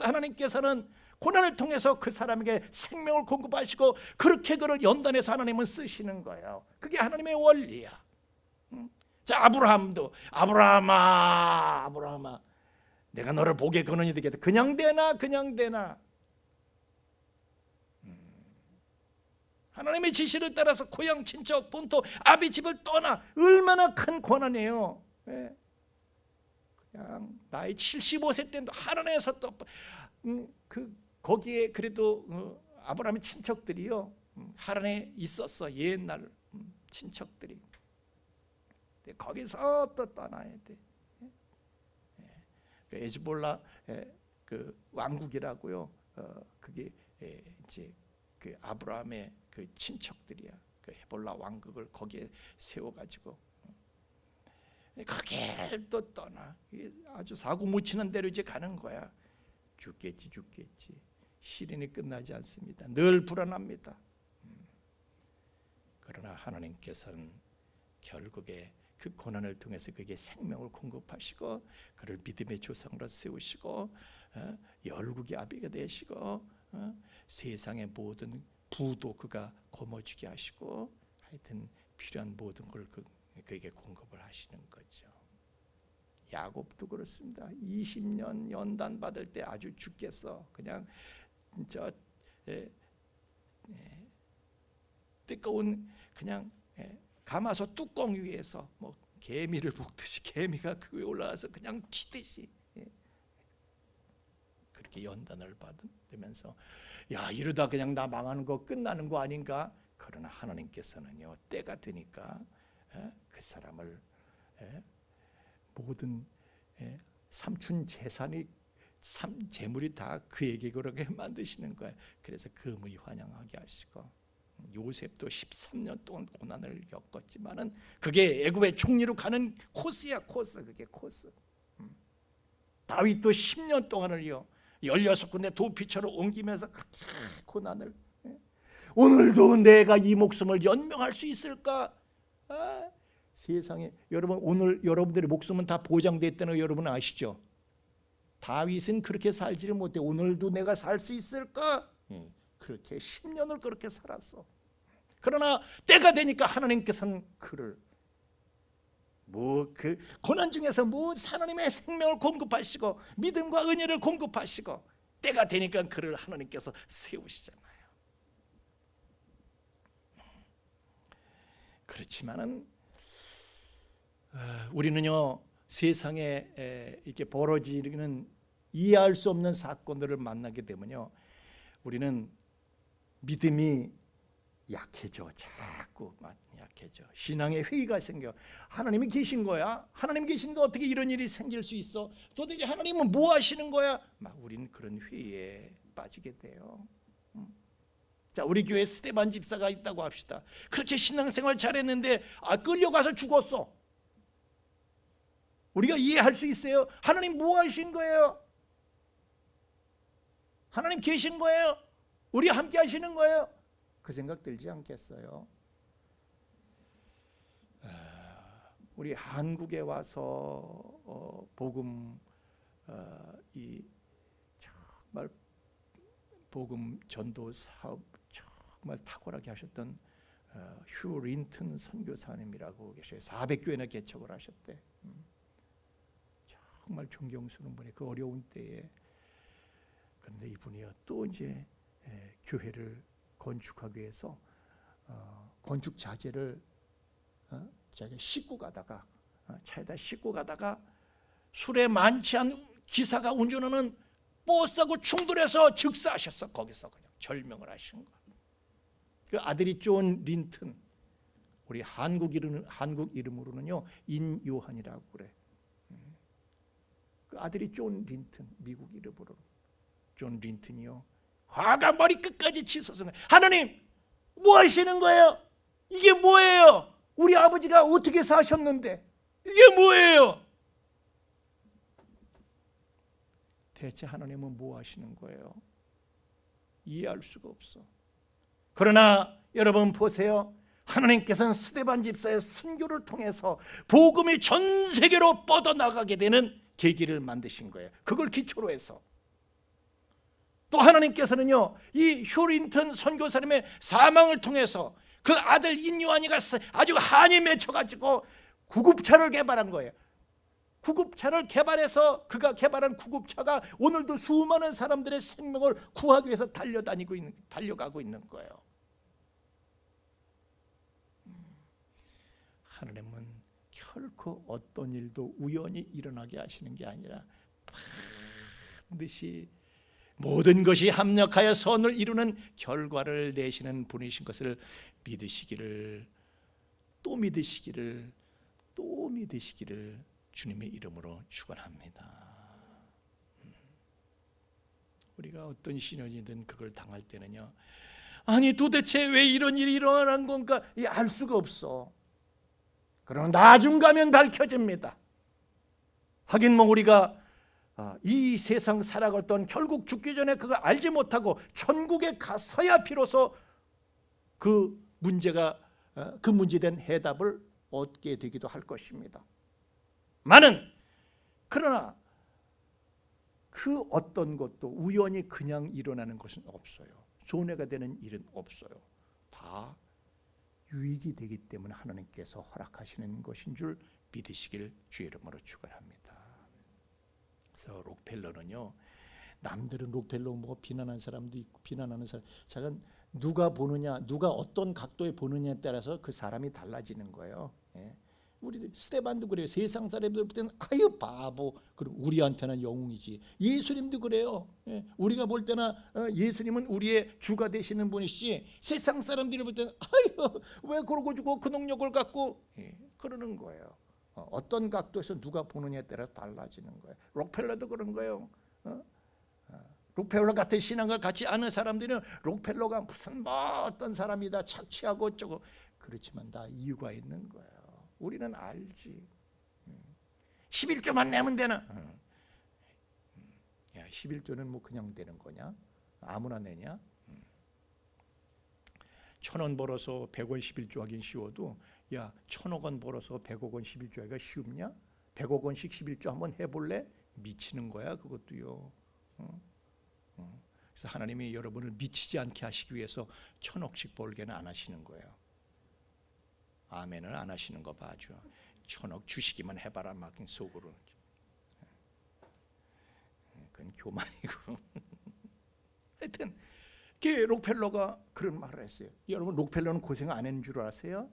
하나님께서는 고난을 통해서 그 사람에게 생명을 공급하시고 그렇게 그를 연단해서 하나님은 쓰시는 거예요. 그게 하나님의 원리야. 자, 아브라함도 아브라함아 내가 너를 복의 근원이 되겠다. 그냥 되나? 하나님의 지시를 따라서 고향 친척 본토 아비 집을 떠나, 얼마나 큰 고난이에요. 그냥 나이 75세 때도 하란에서 또 거기에 그래도 아브라함의 친척들이요 하란에 있었어. 옛날 친척들이. 거기서 또 떠나야 돼. 그 에즈볼라 그 왕국이라고요. 그게 이제 그 아브라함의 그 친척들이야. 그 헤볼라 왕국을 거기에 세워가지고 거길 또 떠나. 아주 사고 묻히는 대로 이제 가는 거야. 죽겠지. 시련이 끝나지 않습니다. 늘 불안합니다. 그러나 하나님께서는 결국에 그 고난을 통해서 그에게 생명을 공급하시고 그를 믿음의 조상으로 세우시고 열국의 아비가 되시고 세상의 모든 부도 그가 거머쥐게 하시고 하여튼 필요한 모든 걸 그에게 공급을 하시는 거죠. 야곱도 그렇습니다. 20년 연단 받을 때 아주 죽겠어. 그냥 저 뜨거운 그냥 가마솥 뚜껑 위에서 뭐 개미를 볶듯이 개미가 그 위에 올라와서 그냥 튀듯이 그렇게 연단을 받으면서 야, 이러다 그냥 나 망하는 거 끝나는 거 아닌가? 그러나 하나님께서는요 때가 되니까 그 사람을 모든 삼춘 재산이 재물이 다 그에게 그렇게 만드시는 거예요. 그래서 금의 환영하게 하시고 요셉도 13년 동안 고난을 겪었지만은 그게 애굽의 총리로 가는 코스야. 그게 코스. 다윗도 10년 동안을요 16군데 도피처로 옮기면서 그렇게 고난을. 오늘도 내가 이 목숨을 연명할 수 있을까? 세상에 여러분, 오늘 여러분들의 목숨은 다 보장되어 있다는 거 여러분 아시죠? 다윗은 그렇게 살지를 못해. 오늘도 내가 살 수 있을까? 그렇게 10년을 그렇게 살았어. 그러나 때가 되니까 하나님께서는 그를 그 고난 중에서 하나님의 생명을 공급하시고 믿음과 은혜를 공급하시고 때가 되니까 그를 하나님께서 세우시잖아요. 그렇지만은 우리는요 세상에 이렇게 벌어지는 이해할 수 없는 사건들을 만나게 되면요 우리는 믿음이 약해져. 자꾸 약해져. 신앙의 회의가 생겨. 하나님이 계신 거야? 하나님 계신데 어떻게 이런 일이 생길 수 있어? 도대체 하나님은 뭐 하시는 거야? 우리는 그런 회의에 빠지게 돼요. 자, 우리 교회 스테반 집사가 있다고 합시다. 그렇게 신앙생활 잘했는데 끌려가서 죽었어. 우리가 이해할 수 있어요? 하나님 뭐 하신 거예요? 하나님 계신 거예요? 우리 함께 하시는 거예요? 그 생각 들지 않겠어요? 우리 한국에 와서 복음 이 정말 복음 전도 사업 정말 탁월하게 하셨던 휴 린튼 선교사님이라고 계셔요. 400교회나 개척을 하셨대. 정말 존경스러운 분이 그 어려운 때에. 그런데 이분이요 또 이제 교회를 건축하기 위해서 건축 자재를 자기 싣고 가다가 차에다 싣고 가다가 술에 만취한 기사가 운전하는 버스하고 충돌해서 즉사하셨어. 거기서 그냥 절명을 하신 거. 그 아들이 존 린튼, 우리 한국 이름으로는요 인요한이라고 그래. 그 아들이 존 린튼, 미국 이름으로 존 린튼이요, 화가 머리 끝까지 치솟은 거예요. 하나님, 뭐 하시는 거예요? 이게 뭐예요? 우리 아버지가 어떻게 사셨는데 이게 뭐예요? 대체 하나님은 뭐 하시는 거예요? 이해할 수가 없어. 그러나 여러분 보세요. 하나님께서는 스데반 집사의 순교를 통해서 복음이 전 세계로 뻗어나가게 되는 계기를 만드신 거예요. 그걸 기초로 해서. 또 하나님께서는요, 이 휴린턴 선교사님의 사망을 통해서 그 아들 인요한이가 아주 한이 맺혀가지고 구급차를 개발한 거예요. 구급차를 개발해서 그가 개발한 구급차가 오늘도 수많은 사람들의 생명을 구하기 위해서 달려가고 있는 거예요. 하나님은 결코 어떤 일도 우연히 일어나게 하시는 게 아니라 반드시 모든 것이 합력하여 선을 이루는 결과를 내시는 분이신 것을 믿으시기를, 또 믿으시기를, 또 믿으시기를 주님의 이름으로 축원합니다. 우리가 어떤 시련이든 그걸 당할 때는요, 아니 도대체 왜 이런 일이 일어난 건가 알 수가 없어. 그러나 나중 가면 밝혀집니다. 하긴 뭐 우리가 이 세상 살아갈 동안 결국 죽기 전에 그거 알지 못하고 천국에 가서야 비로소 그 문제가 그 문제된 해답을 얻게 되기도 할 것입니다. 그러나 그 어떤 것도 우연히 그냥 일어나는 것은 없어요. 손해가 되는 일은 없어요. 다 유익이 되기 때문에 하나님께서 허락하시는 것인 줄 믿으시길 주의 이름으로 축원합니다. 그래서 록펠러는요, 남들은 록펠러 뭐 비난하는 사람도 있고 비난하는 사람, 자가 누가 보느냐, 누가 어떤 각도에 보느냐에 따라서 그 사람이 달라지는 거예요. 예. 우리 스데반도 그래요. 세상 사람들 볼 때는 아유 바보, 그리고 우리한테는 영웅이지. 예수님도 그래요. 예. 우리가 볼 때나 예수님은 우리의 주가 되시는 분이시지, 세상 사람들이 볼 때는 아유 왜 그러고 주고 그 능력을 갖고, 예. 그러는 거예요. 어떤 각도에서 누가 보느냐에 따라서 달라지는 거예요. 록펠러도 그런 거예요. 록펠러 같은 신앙을 갖지 않은 사람들은 록펠러가 무슨 뭐 어떤 사람이다 착취하고 어쩌고, 그렇지만 다 이유가 있는 거예요. 우리는 알지. 11조만 내면 되나? 야, 11조는 뭐 그냥 되는 거냐? 아무나 내냐? 1,000원 벌어서 100원 11조 하긴 쉬워도, 야 1,000억 원 벌어서 100억 원 11조 하기가 쉽냐? 100억 원씩 11조 한번 해볼래? 미치는 거야 그것도요. 그래서 하나님이 여러분을 미치지 않게 하시기 위해서 1,000억씩 벌게는 안 하시는 거예요. 아멘을 안 하시는 거 봐줘. 1,000억 주시기만 해봐라 막 속으로. 그건 교만이고. 하여튼 록펠러가 그런 말을 했어요. 여러분 록펠러는 고생 안 했는 줄 아세요?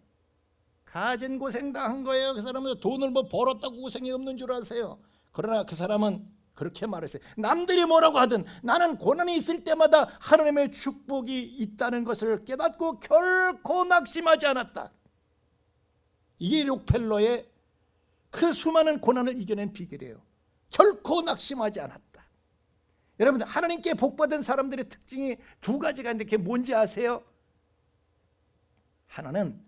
가진 고생 다 한 거예요. 그 사람은 돈을 뭐 벌었다고 고생이 없는 줄 아세요? 그러나 그 사람은 그렇게 말했어요. 남들이 뭐라고 하든 나는 고난이 있을 때마다 하나님의 축복이 있다는 것을 깨닫고 결코 낙심하지 않았다. 이게 록펠러의 그 수많은 고난을 이겨낸 비결이에요. 결코 낙심하지 않았다. 여러분 하나님께 복받은 사람들의 특징이 두 가지가 있는데 그게 뭔지 아세요? 하나는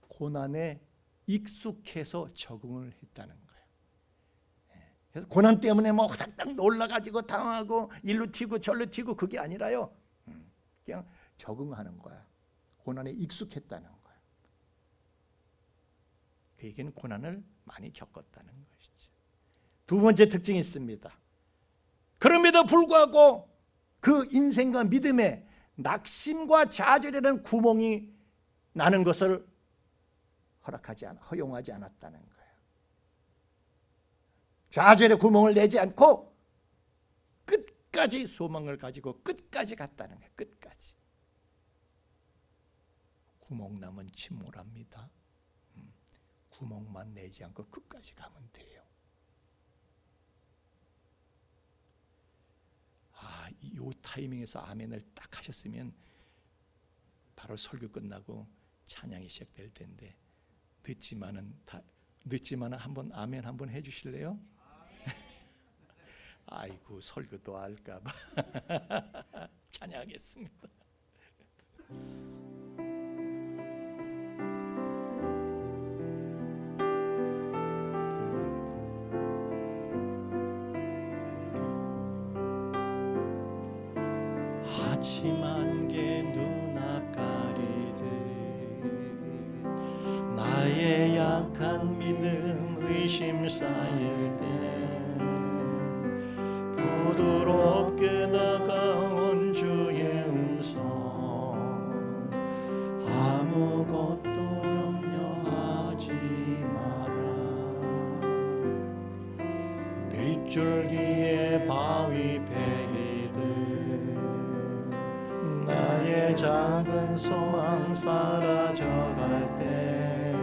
고난에 익숙해서 적응을 했다는 거예요. 그래서 고난 때문에 뭐 후닥닥 놀라가지고 당하고 일로 튀고 절로 튀고 그게 아니라요, 그냥 적응하는 거야. 고난에 익숙했다는 거야. 그 얘기는 고난을 많이 겪었다는 것이죠. 두 번째 특징이 있습니다. 그럼에도 불구하고 그 인생과 믿음에 낙심과 좌절이라는 구멍이 나는 것을 허용하지 않았다는 거예요. 좌절의 구멍을 내지 않고 끝까지 소망을 가지고 끝까지 갔다는 거예요. 끝까지. 구멍 나면 침몰합니다. 구멍만 내지 않고 끝까지 가면 돼요. 이 타이밍에서 아멘을 딱 하셨으면 바로 설교 끝나고 찬양이 시작될 텐데 늦지만은 한번 아멘 한번 해주실래요? 아이고 설교도 할까봐 찬양하겠습니다. 아침 안개 눈앞 가리듯 나의 약한 믿음 의심 쌓일 때 부드럽게 다가온 주의 음성 아무것도 염려하지 마라 빗줄기에 바위 베이듯 나의 작은 소망 사라져갈 때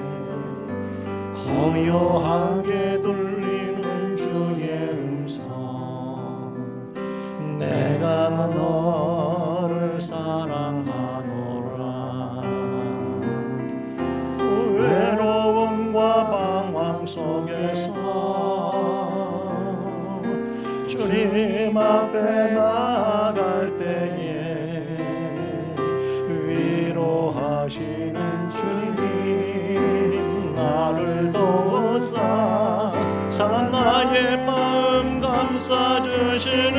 고요하게 들리는 주의 음성 내가 너를 사랑하노라 외로움과 방황 속에서 주님 앞에 나아갈 때에 위로하시는 주님 나를 도우사 나의 마음 감싸주시네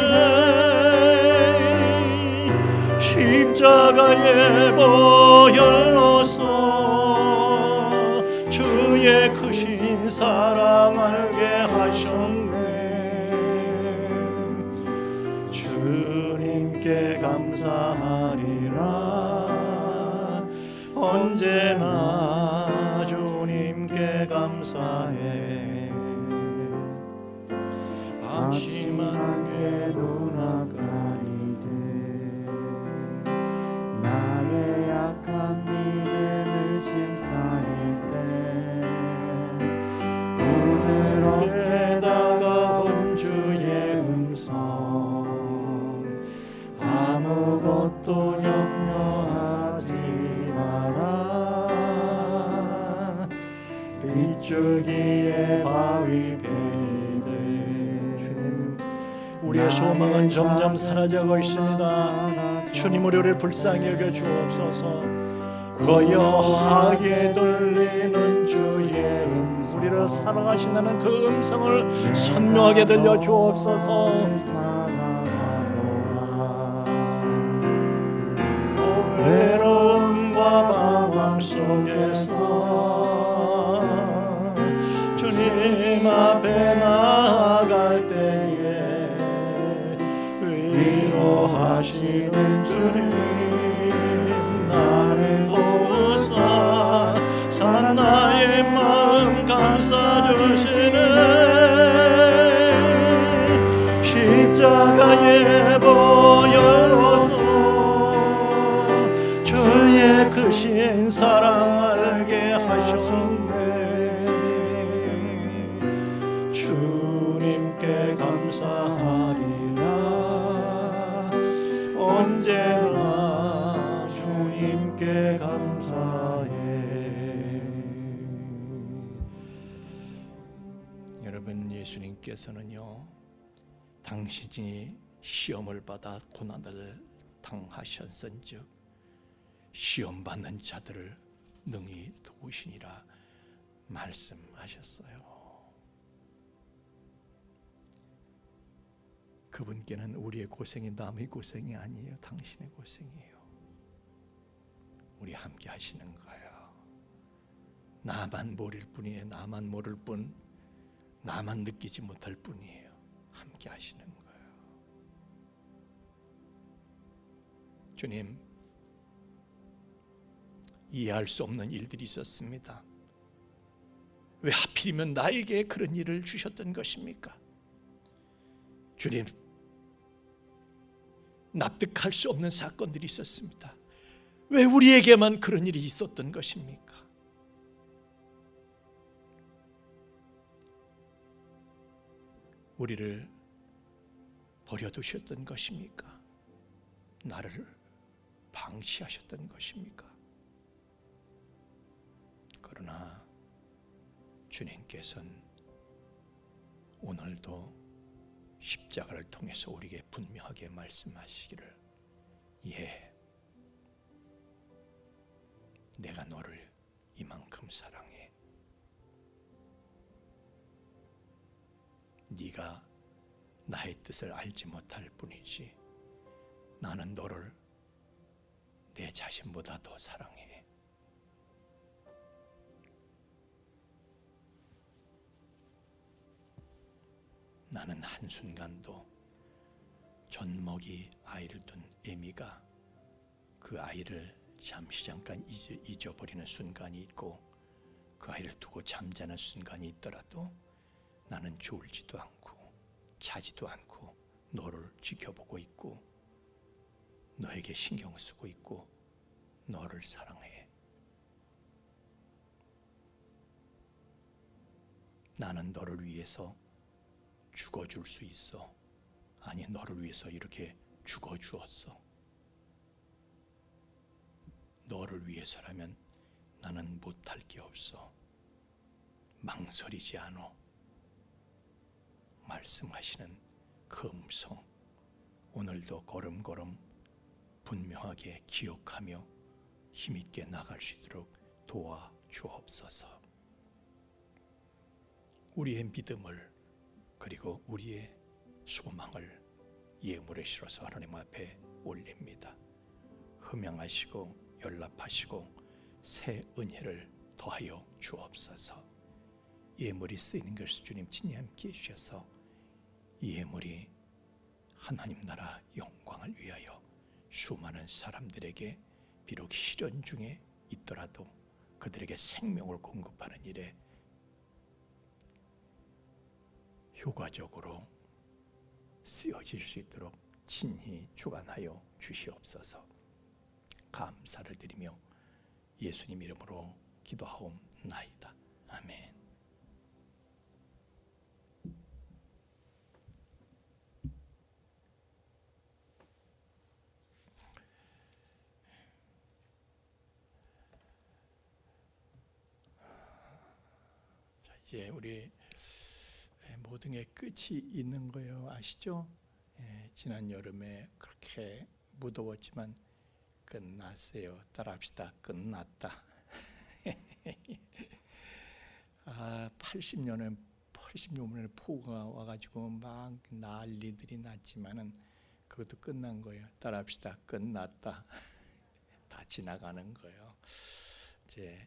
십자가의 보혈로서 주의 크신 사랑 알게 하셨네 주님께 감사하리라 언제나 주님께 감사해 아침하게 눈앞 가리듯 나의 약한 믿음을 심사일 때 부드럽게 다가온 주의 음성 아무것도 염려하지 마라 빗줄기에 바위 우리의 소망은 점점 사라져가고 있습니다. 주님 우리를 불쌍히 여겨 주옵소서 고요하게 들리는 주의 음성 우리를 사랑하신다는 그 음성을 선명하게 들려 주옵소서 외로움과 방황 속에서 주님 앞에 나아갈 때에 위로하시는 주님 나를 도우사 나의 마음 감싸주시네 십자가의 보혈로서 주의 크신 사랑 알게 하셨네 주님께 감사하리라 언제나 주님께 감사해. 여러분 예수님께서는요 당신이 시험을 받아 고난을 당하셨은즉 시험 받는 자들을 능히 도우시니라 말씀하셨어요. 그분께는 우리의 고생이 남의 고생이 아니에요. 당신의 고생이에요. 우리 함께 하시는 거예요. 나만 모를 뿐이에요. 나만 모를 뿐, 나만 느끼지 못할 뿐이에요. 함께 하시는 거예요. 주님, 이해할 수 없는 일들이 있었습니다. 왜 하필이면 나에게 그런 일을 주셨던 것입니까? 주님, 납득할 수 없는 사건들이 있었습니다. 왜 우리에게만 그런 일이 있었던 것입니까? 우리를 버려두셨던 것입니까? 나를 방치하셨던 것입니까? 그러나 주님께서는 오늘도 십자가를 통해서 우리에게 분명하게 말씀하시기를, 예, 내가 너를 이만큼 사랑해. 네가 나의 뜻을 알지 못할 뿐이지 나는 너를 내 자신보다 더 사랑해. 나는 한순간도 젖먹이 아이를 둔 애미가 그 아이를 잠시 잠깐 잊어버리는 순간이 있고 그 아이를 두고 잠자는 순간이 있더라도 나는 졸지도 않고 자지도 않고 너를 지켜보고 있고 너에게 신경 쓰고 있고 너를 사랑해. 나는 너를 위해서 죽어줄 수 있어. 아니, 너를 위해서 이렇게 죽어주었어. 너를 위해서라면 나는 못할 게 없어. 망설이지 않어. 말씀하시는 그 음성, 오늘도 걸음걸음 분명하게 기억하며 힘있게 나갈 수 있도록 도와주옵소서. 우리의 믿음을 그리고 우리의 소망을 예물에 실어서 하나님 앞에 올립니다. 흠양하시고 연락하시고 새 은혜를 더하여 주옵소서. 예물이 쓰이는 것을 주님 친히 함께 해주셔서 예물이 하나님 나라 영광을 위하여 수많은 사람들에게 비록 시련 중에 있더라도 그들에게 생명을 공급하는 일에 효과적으로 쓰여질 수 있도록 친히 주관하여 주시옵소서. 감사를 드리며 예수님 이름으로 기도하옵나이다. 아멘. 자, 이제 우리 모든 게 끝이 있는 거예요. 아시죠? 지난 여름에 그렇게 무더웠지만 끝났어요. 따라합시다. 끝났다. 86년에 폭우가 와가지고 막 난리들이 났지만은 그것도 끝난 거예요. 따라합시다. 끝났다. 다 지나가는 거예요. 이제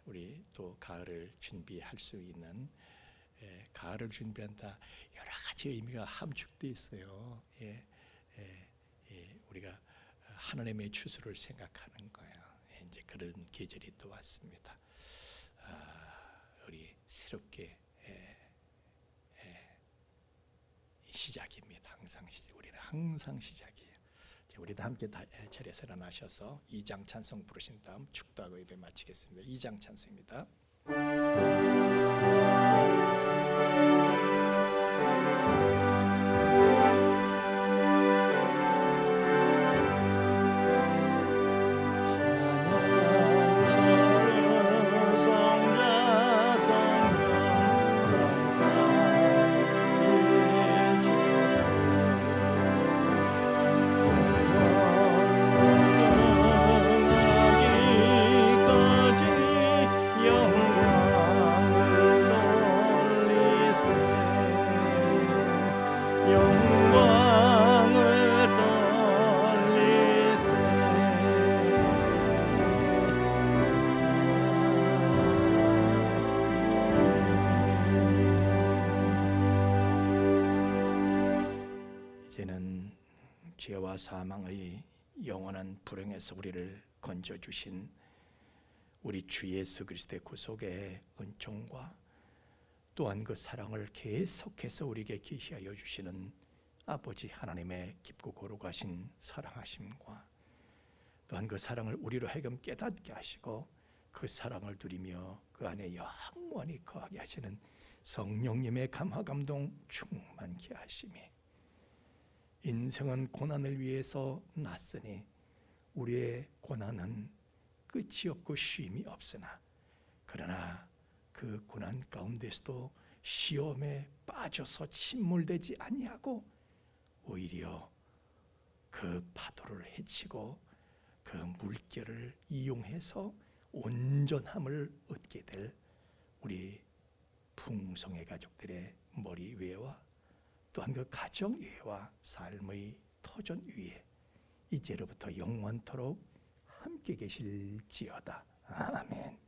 우리 또 가을을 준비할 수 있는, 가을을 준비한다, 여러 가지 의미가 함축되어 있어요. 우리가 하나님의 추수를 생각하는 거예요. 이제 그런 계절이 또 왔습니다. 우리 새롭게 시작입니다. 항상 우리는 항상 시작이에요. 우리도 함께 자리에서 일어나셔서 2장 찬송 부르신 다음 축도하고 예배 마치겠습니다. 2장 찬송입니다. 이제는 죄와 사망의 영원한 불행에서 우리를 건져주신 우리 주 예수 그리스도의 구속의 은총과 또한 그 사랑을 계속해서 우리에게 계시하여 주시는 아버지 하나님의 깊고 거룩하신 사랑하심과 또한 그 사랑을 우리로 하여금 깨닫게 하시고 그 사랑을 누리며 그 안에 영원히 거하게 하시는 성령님의 감화 감동 충만케 하심이, 인생은 고난을 위해서 났으니 우리의 고난은 끝이 없고 쉼이 없으나 그러나 그 고난 가운데서도 시험에 빠져서 침몰되지 아니하고 오히려 그 파도를 헤치고 그 물결을 이용해서 온전함을 얻게 될 우리 풍성의 가족들의 머리 위에와 또한 그 가정 위에와 삶의 터전 위에 이제로부터 영원토록 함께 계실지어다. 아멘.